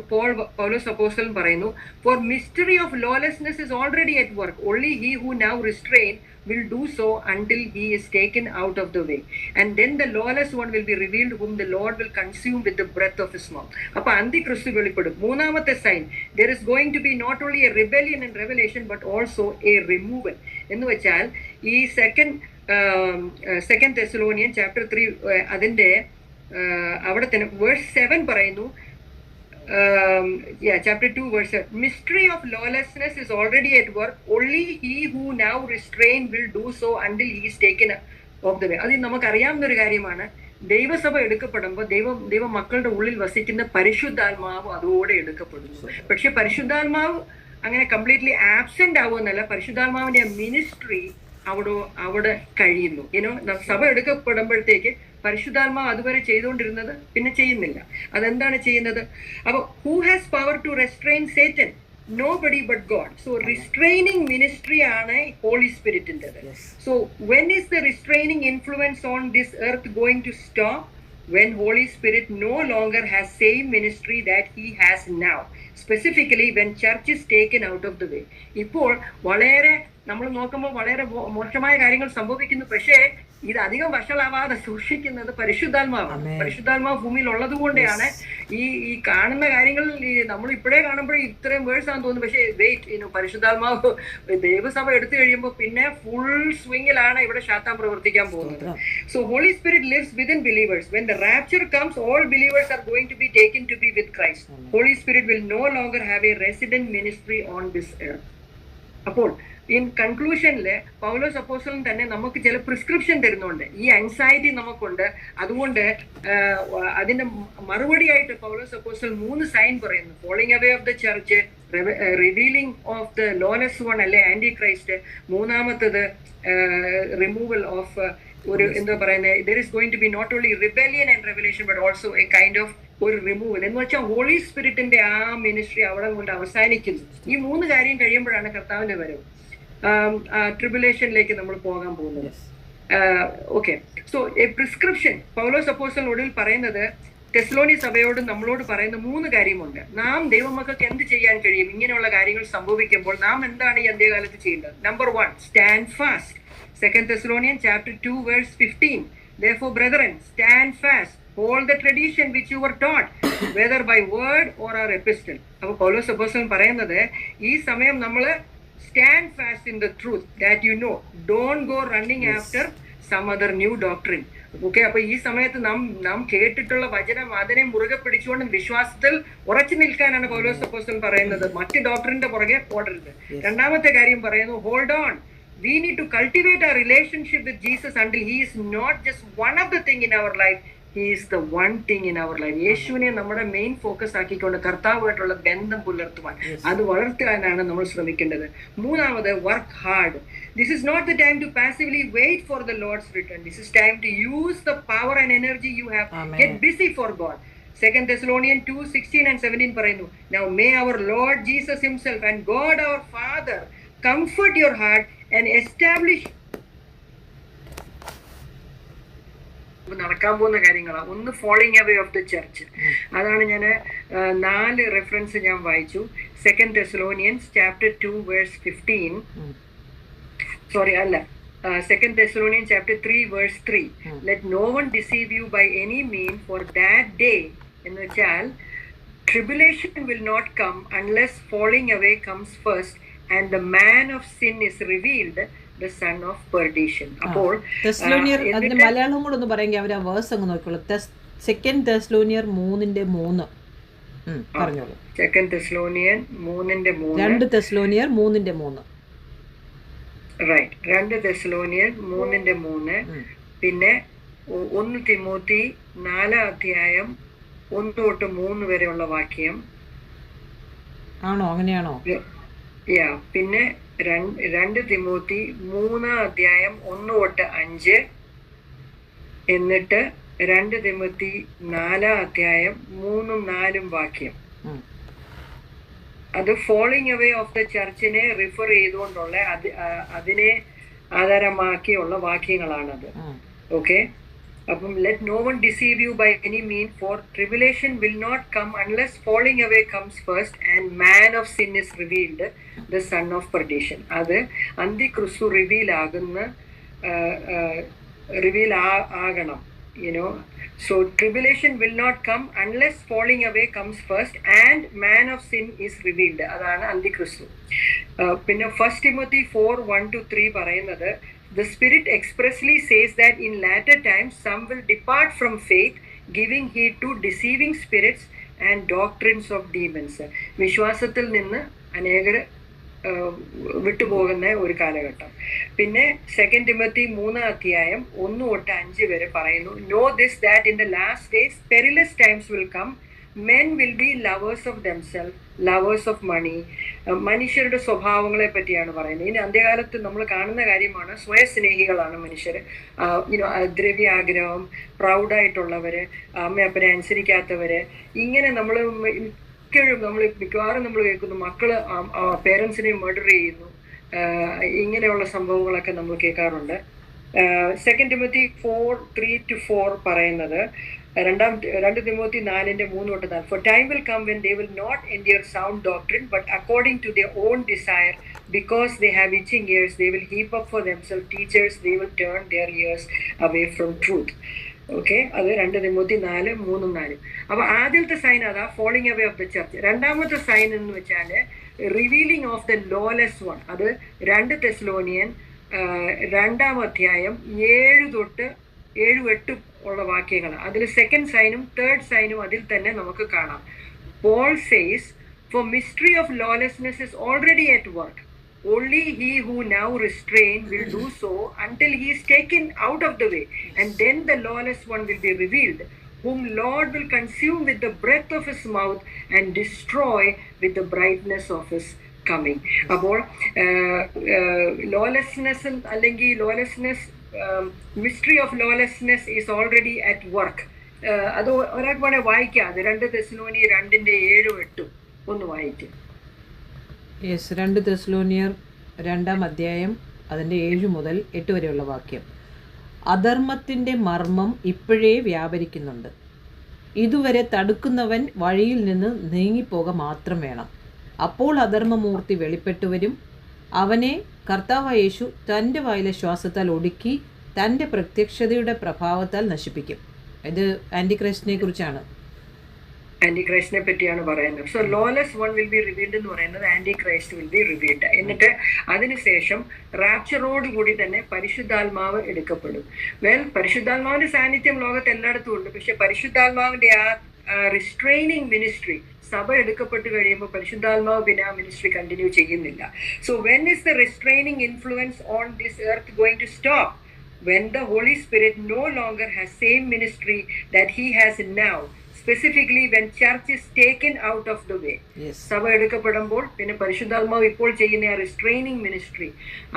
പൗലോസ് അപ്പോസ്തലൻ പറയുന്നു, for mystery of lawlessness is already at work. Only he who now restrain will do so until he is taken out of the way. And then the lawless one will be revealed, whom the Lord will consume with the breath of his mouth. അപ്പൊ അന്തിക്രിസ്തു വെളിപ്പെടും. മൂന്നാമത്തെ sign, there is going to be not only a rebellion and revelation but also a removal. എന്ന് വെച്ചാൽ ഈ 2 Thessalonians chapter 3 അതിന്റെ അവിടെ തന്നെ verse 7 പറയുന്നു, chapter 2 verse 7, mystery of lawlessness is already at work. Only he who now restrain will do so until he is taken of the way. അത് നമുക്കറിയാവുന്ന ഒരു കാര്യമാണ്. ദൈവസഭ എടുക്കപ്പെടുമ്പോൾ ദൈവ മക്കളുടെ ഉള്ളിൽ വസിക്കുന്ന പരിശുദ്ധാത്മാവ് അതോടെ എടുക്കപ്പെടുന്നു. പക്ഷെ പരിശുദ്ധാത്മാവ് അങ്ങനെ കംപ്ലീറ്റ്ലി ആബ്സെന്റ് ആവുമെന്നല്ല, പരിശുദ്ധാത്മാവിന്റെ മിനിസ്ട്രി അവിടെ കഴിയുന്നു. സഭ എടുക്കപ്പെടുമ്പോഴത്തേക്ക് പരിശുദ്ധാത്മാവ് അതുവരെ ചെയ്തുകൊണ്ടിരുന്നത് പിന്നെ ചെയ്യുന്നില്ല. അതെന്താണ് ചെയ്യുന്നത്? അപ്പൊ who has power to restrain Satan? Nobody but God. So restraining ministry ആണ് Holy Spiritൻ്റെത്. So when is the restraining influence on this earth going to stop? When Holy Spirit no longer has same ministry that he has now. Specifically when church is taken out of the way. ഇപ്പോൾ വളരെ നമ്മൾ നോക്കുമ്പോൾ വളരെ മോശമായ കാര്യങ്ങൾ സംഭവിക്കുന്നു. പക്ഷേ ഇത് അധികം വഷളാവാതെ സൂക്ഷിക്കുന്നത് പരിശുദ്ധാത്മാവാണ്. പരിശുദ്ധാത്മാവ് ഭൂമിയിൽ ഉള്ളത് കൊണ്ടാണ് ഈ കാണുന്ന കാര്യങ്ങൾ നമ്മൾ ഇപ്പോഴേ കാണുമ്പോൾ ഇത്രയും വേഴ്സ് ആണെന്ന് തോന്നുന്നു. പക്ഷേ വെയിറ്റ്, പരിശുദ്ധാത്മാവ് ദൈവസഭ എടുത്തു കഴിയുമ്പോൾ പിന്നെ ഫുൾ സ്വിംഗിലാണ് ഇവിടെ ശാത്താൻ പ്രവർത്തിക്കാൻ പോകുന്നത്. So Holy Spirit lives within believers. When the rapture comes, all believers are going to be taken to be with Christ. Holy Spirit will no ലോnger have a resident ministry on this earth. അപ്പോൾ in കൺക്ലൂഷനില് പൗലോസ് അപ്പോസ്തലൻ തന്നെ നമുക്ക് ചില prescription തരുന്നുണ്ട്. ഈ anxiety നമുക്കുണ്ട്, അതുകൊണ്ട് അതിന്റെ മറുപടിയായിട്ട് പൗലോസ് അപ്പോസ്തലൻ 3 സൈൻ പറയുന്നു. Falling away of the church, revealing of the lawless one അല്ലെ ആന്റി ക്രൈസ്റ്റ്, മൂന്നാമത്തത് റിമൂവൽ ഓഫ് ഒരു എന്താ പറയുന്നത്, there is going to be not only rebellion and revelation but also a kind of ഒരു റിമൂവൽ. എന്ന് വെച്ചാൽ holy സ്പിരിറ്റിന്റെ ആ ministry അവിടെ കൊണ്ട് അവസാനിക്കുന്നു. ഈ 3 കാര്യം കഴിയുമ്പോഴാണ് കർത്താവിന്റെ വരവ്, ട്രിബുലേഷനിലേക്ക് നമ്മൾ പോകാൻ പോകുന്നത്. ഓക്കെ, സോ എ പ്രിസ്ക്രിപ്ഷൻ പൗലോസ് അപ്പോസ്തലൻ ഒടുവിൽ പറയുന്നത്, തെസ്സലോനി സഭയോട് നമ്മളോട് പറയുന്ന 3 കാര്യമുണ്ട്. നാം ദൈവമക്കൾക്ക് എന്ത് ചെയ്യാൻ കഴിയും ഇങ്ങനെയുള്ള കാര്യങ്ങൾ സംഭവിക്കുമ്പോൾ? നാം എന്താണ് ഈ അന്ത്യകാലത്ത് ചെയ്യേണ്ടത്? Number 1, stand fast. 2 Thessalonians chapter 2 verse 15, therefore brethren stand fast, hold the tradition which you were taught, whether by word or our epistle. അപ്പോൾ പൗലോസ് അപ്പോസ്തലൻ പറയുന്നത്, ഈ സമയം നമ്മൾ stand fast in the truth that you know, don't go running after some other new doctrine. Okay, അപ്പൊ ഈ സമയത്ത് നാം കേട്ടിട്ടുള്ള വചനം അതിനെ മുറുകെ പിടിച്ചുകൊണ്ട് വിശ്വാസത്തിൽ ഉറച്ചു നിൽക്കാനാണ് പൗലോസ് അപ്പോസ്തലൻ പറയുന്നത്. മറ്റ് ഡോക്ടറിന്റെ പുറകെ ഓടരുത്. രണ്ടാമത്തെ കാര്യം പറയുന്നു, hold on. We need to cultivate our relationship with Jesus until he is not just one of the things in our life, He is the one thing in our life. യേശുവിനെ നമ്മുടെ മെയിൻ ഫോക്കസ് ആക്കിക്കൊണ്ട് കർത്താവുമായിട്ടുള്ള ബന്ധം പുലർത്തുവാൻ, അത് വളർത്താനാണ് നമ്മൾ ശ്രമിക്കേണ്ടത്. മൂന്നാമത്, work hard. This is not the time to passively wait for the Lord's return. This is time to use the power and energy you have. Amen. Get busy for God. 2 Thessalonians 2:16 and 17 പറയുന്നു, Now may our Lord Jesus himself and God our Father comfort your heart and establish. നടക്കാൻ പോകുന്ന കാര്യങ്ങളാണ്. ഒന്ന്, following away of the church. അതാണ് ഞാൻ 4 reference ഞാൻ വായിച്ചു. 2 Thessalonians chapter 2 verse 15. Sorry അല്ല, 2 Thessalonians chapter 3 verse 3. Let no one deceive you by any means, for that day, എന്ന് വെച്ചാൽ tribulation will not come unless falling away comes first and the man of sin is revealed, the son of perdition. അപ്പോൾ തെസ്സലോനിയർ, അതിന്റെ മലയാളം കൂടെ ഒന്ന് പറയുമെങ്കിൽ അവർ ആ verse അങ്ങ് നോക്കിക്കോളൂ. 2 Thessalonians 3:3 പറഞ്ഞോളൂ. 2 Thessalonians 3:3. 2 Thessalonians 3:3. Right, 2 Thessalonians 3:3. പിന്നെ 1 തിമോത്തി 4:1-3 വരെയുള്ള വാക്യം ആണോ? അങ്ങനെയാണോ? പിന്നെ 2 തിമോത്തി 3:1-5, എന്നിട്ട് 2 തിമോത്തി 4:3-4 വാക്യം. അത് ഫോളോയിങ് അവേ ഓഫ് ദ ചർച്ചിനെ റിഫർ ചെയ്തുകൊണ്ടുള്ള അതിനെ ആധാരമാക്കിയുള്ള വാക്യങ്ങളാണത്. ഓക്കെ, അപ്പം let no one deceive you by any means, for tribulation will not come unless falling away comes first and man of sin is revealed, the son of perdition. അത് അന്തിക്രിസ്തു reveal ആകണം. So tribulation will not come unless falling away comes first and man of sin is revealed. അതാണ് അന്തിക്രിസ്തു. പിന്നെ 1 Timothy 4:1-3 പറയുന്നത്, The Spirit expressly says that in latter times some will depart from faith, giving heed to deceiving spirits and doctrines of demons. വിശ്വാസത്തിൽ നിന്ന് അനേകർ വിട്ടുപോകുന്ന ഒരു കാലഘട്ടം. പിന്നെ 2 Timothy 3:1-5 വരെ പറയുന്നു, Know this, that in the last days perilous times will come. Men will be lovers of themselves, lovers of money. മനുഷ്യരുടെ സ്വഭാവങ്ങളെ പറ്റിയാണ് പറയുന്നത്. ഇനി അന്ത്യകാലത്ത് നമ്മൾ കാണുന്ന കാര്യമാണ്, സ്വയസ്നേഹികളാണ് മനുഷ്യർ. ദ്രവ്യാഗ്രഹം, പ്രൗഡായിട്ടുള്ളവര്, അമ്മയപ്പനെ അനുസരിക്കാത്തവര്, ഇങ്ങനെ മിക്കവാറും നമ്മൾ കേൾക്കുന്നു മക്കള് പേരൻസിനെ മർഡർ ചെയ്യുന്നു. ഇങ്ങനെയുള്ള സംഭവങ്ങളൊക്കെ നമ്മൾ കേൾക്കാറുണ്ട്. 2 Timothy 4:3-4 പറയുന്നത്, 2 Timothy 4:3-4, For time will come when they will not endure sound doctrine, but according to their own desire, because they have itching ears, they will heap up for themselves teachers, they will turn their ears away from truth. Okay, അത് 2 Timothy 4:3-4. അപ്പൊ ആദ്യത്തെ sign അതാ, following away of the church. രണ്ടാമത്തെ sign എന്ന് വെച്ചാൽ revealing of the lawless one. അത് 2 Thessalonians 2:7-8 ഉള്ള വാക്യങ്ങൾ. അതിൽ സെക്കൻഡ് സൈനും തേർഡ് സൈനും അതിൽ തന്നെ നമുക്ക് കാണാം. Paul says, For mystery of lawlessness is already at work. Only he who now restrains will do so until he is taken out of the way, and then the lawless one will be revealed, whom Lord will consume with the breath of his mouth and destroy with the brightness of his coming. അപ്പോൾ lawlessness അല്ലെങ്കിൽ lawlessness, mystery of lawlessness is already at work. അത് ഒരാൾക്ക് വേണേൽ വായിക്കാം. അത് 2 Thessalonians 2:7-8 ഒന്ന് വായിക്കും. 2 Thessalonians 2 അതിൻ്റെ 7-8 വരെയുള്ള വാക്യം. അധർമ്മത്തിൻ്റെ മർമ്മം ഇപ്പോഴേ വ്യാപരിക്കുന്നുണ്ട്. ഇതുവരെ തടുക്കുന്നവൻ വഴിയിൽ നിന്ന് നീങ്ങിപ്പോക മാത്രം വേണം. അപ്പോൾ അധർമ്മമൂർത്തി വെളിപ്പെട്ടു വരും. അവനെ കർത്താവായ യേശു തൻ്റെ വായിലെ ശ്വാസത്താൽ ഒടുക്കി തൻ്റെ പ്രത്യക്ഷതയുടെ പ്രഭാവത്താൽ നശിപ്പിക്കും. ഇത് ആൻറ്റിക്രൈസ്റ്റിനെ കുറിച്ചാണ്. ആന്റിക്രൈസ്റ്റിനെ പറ്റിയാണ് പറയുന്നത്. So lawless one will be revealed എന്ന് പറയുന്നത് ആന്റിക്രൈസ്റ്റ് വിൽ ബി റിവീൽഡ്. എന്നിട്ട് അതിനുശേഷം റാപ്ചറോട് കൂടി തന്നെ പരിശുദ്ധാത്മാവ് എടുക്കപ്പെടും. പരിശുദ്ധാത്മാവിന്റെ സാന്നിധ്യം ലോകത്ത് എല്ലായിടത്തും ഉണ്ട്. പക്ഷെ പരിശുദ്ധാത്മാവിന്റെ ആ റിസ്ട്രെയിനിങ് മിനിസ്ട്രി സഭ എടുക്കപ്പെട്ട് കഴിയുമ്പോൾ പരിശുദ്ധാത്മാവ് പിന്നെ ആ മിനിസ്ട്രി കണ്ടിന്യൂ ചെയ്യുന്നില്ല. So when is the restraining influence on this earth going to stop? when the Holy Spirit no longer has same ministry that he has now, specifically when church is taken out of the way. സഭ എടുക്കപ്പെടുമ്പോൾ പിന്നെ പരിശുദ്ധാത്മാവ് ഇപ്പോൾ ചെയ്യുന്ന റിസ്ട്രെയിനിങ് ministry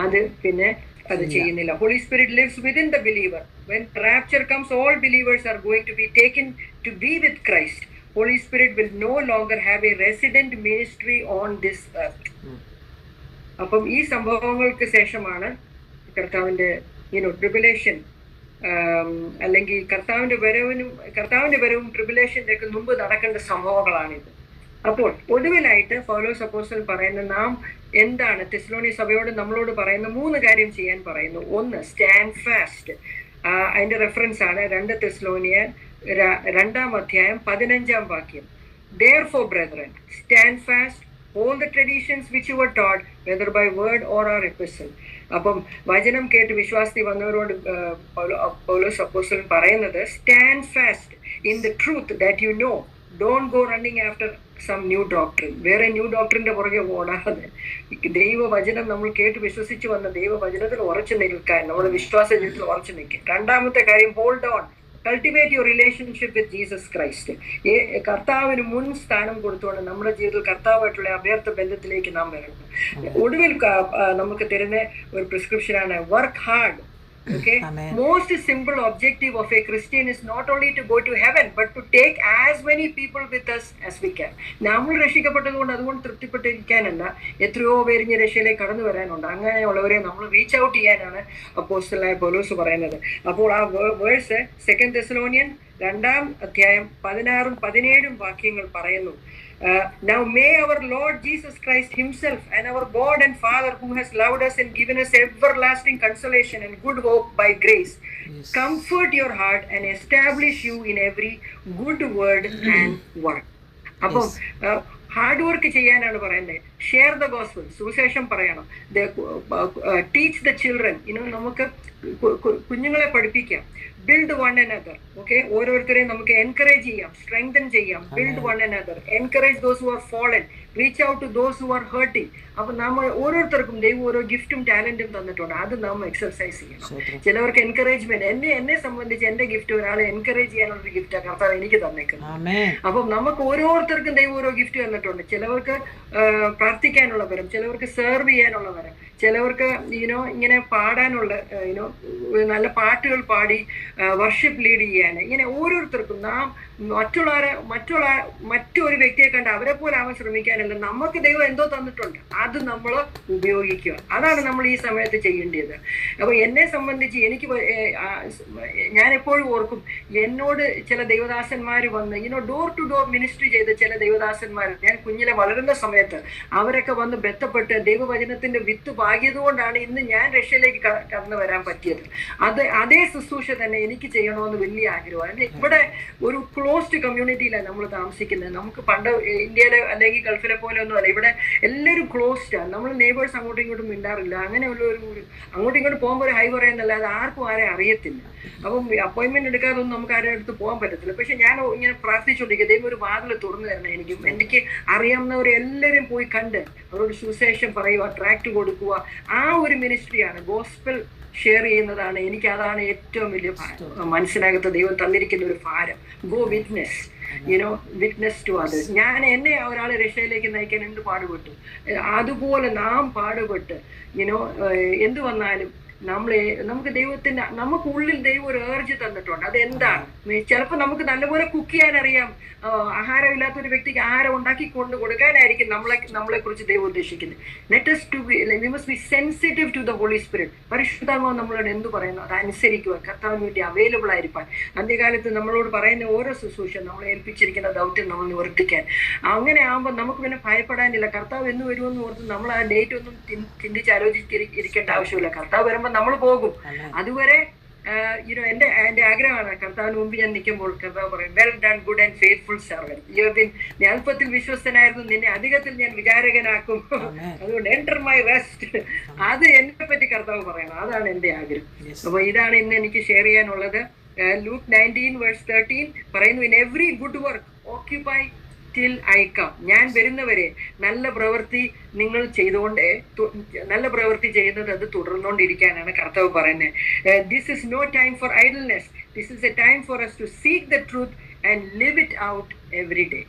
അത് പിന്നെ അത് ചെയ്യുന്നില്ല. Holy Spirit lives within the believer. When rapture comes, all believers are going to be taken to be with Christ. Holy Spirit will no longer have a resident ministry on this earth. അപ്പം ഈ സംഭവങ്ങൾക്ക് ശേഷമാണ് കർത്താവിന്റെ tribulation അല്ലെങ്കിൽ കർത്താവിന്റെ വരവും ട്രിബുലേഷന്റെ ഒക്കെ മുമ്പ് നടക്കേണ്ട സംഭവങ്ങളാണിത്. അപ്പോൾ ഒടുവിലായിട്ട് പൗലോസ് അപ്പോസ്തലൻ പറയുന്ന നാം എന്താണ് തെസ്സലോനിയ സഭയോട് നമ്മളോട് പറയുന്ന 3 കാര്യം ചെയ്യാൻ പറയുന്നു. ഒന്ന്, സ്റ്റാൻഡ് ഫാസ്റ്റ്. അതിന്റെ റെഫറൻസ് ആണ് 2 തെസ്സലോനിയർ 2-ാം അധ്യായം 15-ാം വാക്യം. Therefore, brethren, stand fast, hold the traditions which you were taught, whether by word or our epistle. അപ്പം വചനം കേട്ട് വിശ്വാസത്തിൽ വന്നവരോട് പൗലോസ് അപ്പോസ്തലൻ പറയുന്നത്, stand fast in the truth that you know, don't go running after some new doctrine. വേറെ new ഡോക്ട്രിന്റെ പുറകെ ഓടാതെ ദൈവവചനം നമ്മൾ കേട്ട് വിശ്വസിച്ച് വന്ന ദൈവവചനത്തിൽ ഉറച്ചു നിൽക്കാൻ, നമ്മുടെ വിശ്വാസ ജീവിതത്തിൽ ഉറച്ചു നിൽക്കുക. 2-ാമത്തെ കാര്യം, hold on, cultivate your relationship with Jesus Christ. കർത്താവിന് മുൻ സ്ഥാനം കൊടുത്തുകൊണ്ട് നമ്മുടെ ജീവിതത്തിൽ കർത്താവായിട്ടുള്ള അഭ്യർത്ഥ ബന്ധത്തിലേക്ക് നാം വരണം. ഒടുവിൽ നമുക്ക് തരുന്ന ഒരു പ്രിസ്ക്രിപ്ഷനാണ് work hard. Okay, most simple objective of a Christian is not only to go to heaven but to take as many people with us as we can. നമ്മൾ രക്ഷിക്കപ്പെട്ടതുകൊണ്ട് അതുകൊണ്ട് തൃപ്തിപ്പെട്ടിരിക്കാനല്ല, എത്രയോ പേരിഞ്ഞ് രക്ഷയിലേക്ക് കടന്നു വരാനുണ്ട്. അങ്ങനെയുള്ളവരെ നമ്മൾ റീച്ച് ഔട്ട് ചെയ്യാനാണ് അപ്പോസ്തലനായ പൗലോസ് പറയുന്നത്. അപ്പോൾ ആ വേഴ്സ് 2 തെസ്സലോനിയൻ 2-ാം അധ്യായം 16-ഉം 17-ഉം വാക്യങ്ങൾ പറയുന്നു. Now may our Lord Jesus Christ himself and our God and Father, who has loved us and given us everlasting consolation and good hope by grace, comfort your heart and establish you in every good word and work. അപ്പം hard work ചെയ്യാനാണ് പറയുന്നത്. Share the gospel, സുവിശേഷം പറയണം. Teach the children, നമുക്ക് കുഞ്ഞുങ്ങളെ പഠിപ്പിക്കാം. Build one another. Okay, ഓരോരുത്തരെയും നമുക്ക് എൻകറേജ് ചെയ്യാം, സ്ട്രെങ്തൻ ചെയ്യാം. Build one another, encourage those who are fallen, reach out to those who are hurting. അപ്പൊ നമ്മൾ ഓരോരുത്തർക്കും ദൈവം ഓരോ ഗിഫ്റ്റും ടാലന്റും തന്നിട്ടുണ്ട്. അത് നാം എക്സർസൈസ് ചെയ്യണം. ചിലവർക്ക് എൻകറേജ്മെന്റ്, എന്നെ സംബന്ധിച്ച് എന്റെ ഗിഫ്റ്റ് ഒരാളെ എൻകറേജ് ചെയ്യാനുള്ള ഗിഫ്റ്റാണ് കർത്താവ് എനിക്ക് തന്നേക്കുന്നത്. അപ്പം നമുക്ക് ഓരോരുത്തർക്കും ദൈവം ഓരോ ഗിഫ്റ്റ് തന്നിട്ടുണ്ട്. ചിലവർക്ക് പ്രാർത്ഥിക്കാനുള്ള വരം, ചിലവർക്ക് സെർവ് ചെയ്യാനുള്ള വരം, ചിലവർക്ക് ഇങ്ങനെ പാടാനുള്ള നല്ല പാട്ടുകൾ പാടി വർഷിപ്പ് ലീഡ് ചെയ്യാൻ. ഇങ്ങനെ ഓരോരുത്തർക്കും നാം മറ്റൊരു വ്യക്തിയെ കണ്ട് അവരെ പോലെ ആവാൻ ശ്രമിക്കാനല്ല, നമുക്ക് ദൈവം എന്തോ തന്നിട്ടുണ്ട്, അത് നമ്മൾ ഉപയോഗിക്കുക. അതാണ് നമ്മൾ ഈ സമയത്ത് ചെയ്യേണ്ടത്. അപ്പൊ എന്നെ സംബന്ധിച്ച് ഞാൻ എപ്പോഴും ഓർക്കും, എന്നോട് ചില ദൈവദാസന്മാർ വന്ന് ഡോർ ടു ഡോർ മിനിസ്ട്രി ചെയ്ത ചില ദൈവദാസന്മാർ, ഞാൻ കുഞ്ഞിലെ വളരുന്ന സമയത്ത് അവരൊക്കെ വന്ന് ബന്ധപ്പെട്ട് ദൈവവചനത്തിന്റെ വിത്ത് പാകിയതുകൊണ്ടാണ് ഇന്ന് ഞാൻ രക്ഷയിലേക്ക് കടന്നു വരാൻ പറ്റിയത്. അതേ ശുശ്രൂഷ തന്നെ എനിക്ക് ചെയ്യണമെന്ന് വലിയ ആഗ്രഹമാണ്. ഇവിടെ ഒരു ക്ലോസ്ഡ് കമ്മ്യൂണിറ്റിയിലാണ് നമ്മൾ താമസിക്കുന്നത്. നമുക്ക് പണ്ട് ഇന്ത്യയിലെ അല്ലെങ്കിൽ ഗൾഫിലെ പോലെ ഒന്നും അല്ല. ഇവിടെ എല്ലാവരും ക്ലോസ്ഡാണ്. നമ്മൾ നെയ്ബേഴ്സ് അങ്ങോട്ടും ഇങ്ങോട്ടും മിണ്ടാറില്ല. അങ്ങനെയുള്ള അങ്ങോട്ടും ഇങ്ങോട്ട് പോകുമ്പോൾ ഒരു ഹൈ പറയുന്നല്ലാതെ ആർക്കും ആരെ അറിയത്തില്ല. അപ്പം അപ്പോയിന്റ്മെന്റ് എടുക്കാതൊന്നും നമുക്ക് ആരുടെ അടുത്ത് പോകാൻ പറ്റത്തില്ല. പക്ഷെ ഞാൻ ഇങ്ങനെ പ്രാർത്ഥിച്ചുകൊണ്ടിരിക്കുക, ദൈവം ഒരു വാതിൽ തുറന്നു തരണം. എനിക്ക് അറിയാവുന്നവരെ എല്ലാവരും പോയി കണ്ട് അവരോട് സുവിശേഷം പറയുക, ട്രാക്ട് കൊടുക്കുക. ആ ഒരു മിനിസ്ട്രിയാണ്, ഗോസ്പൽ ഷെയർ ചെയ്യുന്നതാണ്. അതാണ് ഏറ്റവും വലിയ മനസ്സിനകത്ത് ദൈവം തന്നിരിക്കുന്ന ഒരു ഭാരം. Go witness, witness to others. എന്നെ ഒരാളെ രക്ഷയിലേക്ക് നയിക്കാൻ എന്ത് പാടുപെട്ടു, അതുപോലെ നാം പാടുപെട്ട് എന്ത് വന്നാലും നമുക്ക് ഉള്ളിൽ ദൈവം ഒരു ഏർജ് തന്നിട്ടുണ്ട്. അതെന്താണ്? ചിലപ്പോൾ നമുക്ക് നല്ലപോലെ കുക്ക് ചെയ്യാൻ അറിയാം. ആഹാരമില്ലാത്ത ഒരു വ്യക്തിക്ക് ആഹാരം ഉണ്ടാക്കി കൊടുക്കാനായിരിക്കും നമ്മളെ കുറിച്ച് ദൈവം ഉദ്ദേശിക്കുന്നത്. We must be sensitive to the Holy Spirit. പരിശുദ്ധാത്മാവ് നമ്മളോട് എന്ത് പറയുന്നു അതനുസരിക്കുക, കർത്താവിന് വേണ്ടി അവൈലബിൾ ആയിരിക്കാൻ. അന്ത്യകാലത്ത് നമ്മളോട് പറയുന്ന ഓരോ ശുശ്രൂഷ നമ്മളെ ഏൽപ്പിച്ചിരിക്കുന്ന ദൗത്യം നമ്മൾ നിവർത്തിക്കാൻ. അങ്ങനെ ആകുമ്പോൾ നമുക്ക് പിന്നെ ഭയപ്പെടാനില്ല. കർത്താവ് എന്ന് വരുമെന്ന് ഓർത്ത് നമ്മൾ ആ ഡേറ്റ് ഒന്നും ചിന്തിച്ചാലോചിച്ചിരിക്കേണ്ട ആവശ്യമില്ല. കർത്താവ് വരുമ്പോൾ നമ്മൾ പോകും. അതുവരെ എന്റെ ആഗ്രഹമാണ് കർത്താവിന് മുമ്പ് ഞാൻ നിൽക്കുമ്പോൾ കർത്താവ് പറയും, well done good and faithful servant, you have been, നീ അല്പത്തിൽ വിശ്വസ്തനായിരുന്നു, നിന്നെ അധികത്തിൽ ഞാൻ വിചാരകനാക്കും, അതുകൊണ്ട് എൻറ്റർ മൈ റെസ്റ്റ്. അത് എന്നെ പറ്റി കർത്താവ് പറയണം. അതാണ് എന്റെ ആഗ്രഹം. അപ്പൊ ഇതാണ് ഇന്ന് എനിക്ക് ഷെയർ ചെയ്യാനുള്ളത്. ലൂക്ക് 19:13 പറയുന്നു, in every good work occupy till I come. ഞാൻ വരുന്നവരെ നല്ല പ്രവൃത്തി നിങ്ങൾ ചെയ്തുകൊണ്ടേ, നല്ല പ്രവൃത്തി ചെയ്യുന്നത് അത് തുടർന്നുകൊണ്ടിരിക്കാനാണ് കർത്താവ് പറയുന്നത്. This is no time for idleness. This is a time for us to seek the truth and live it out every day.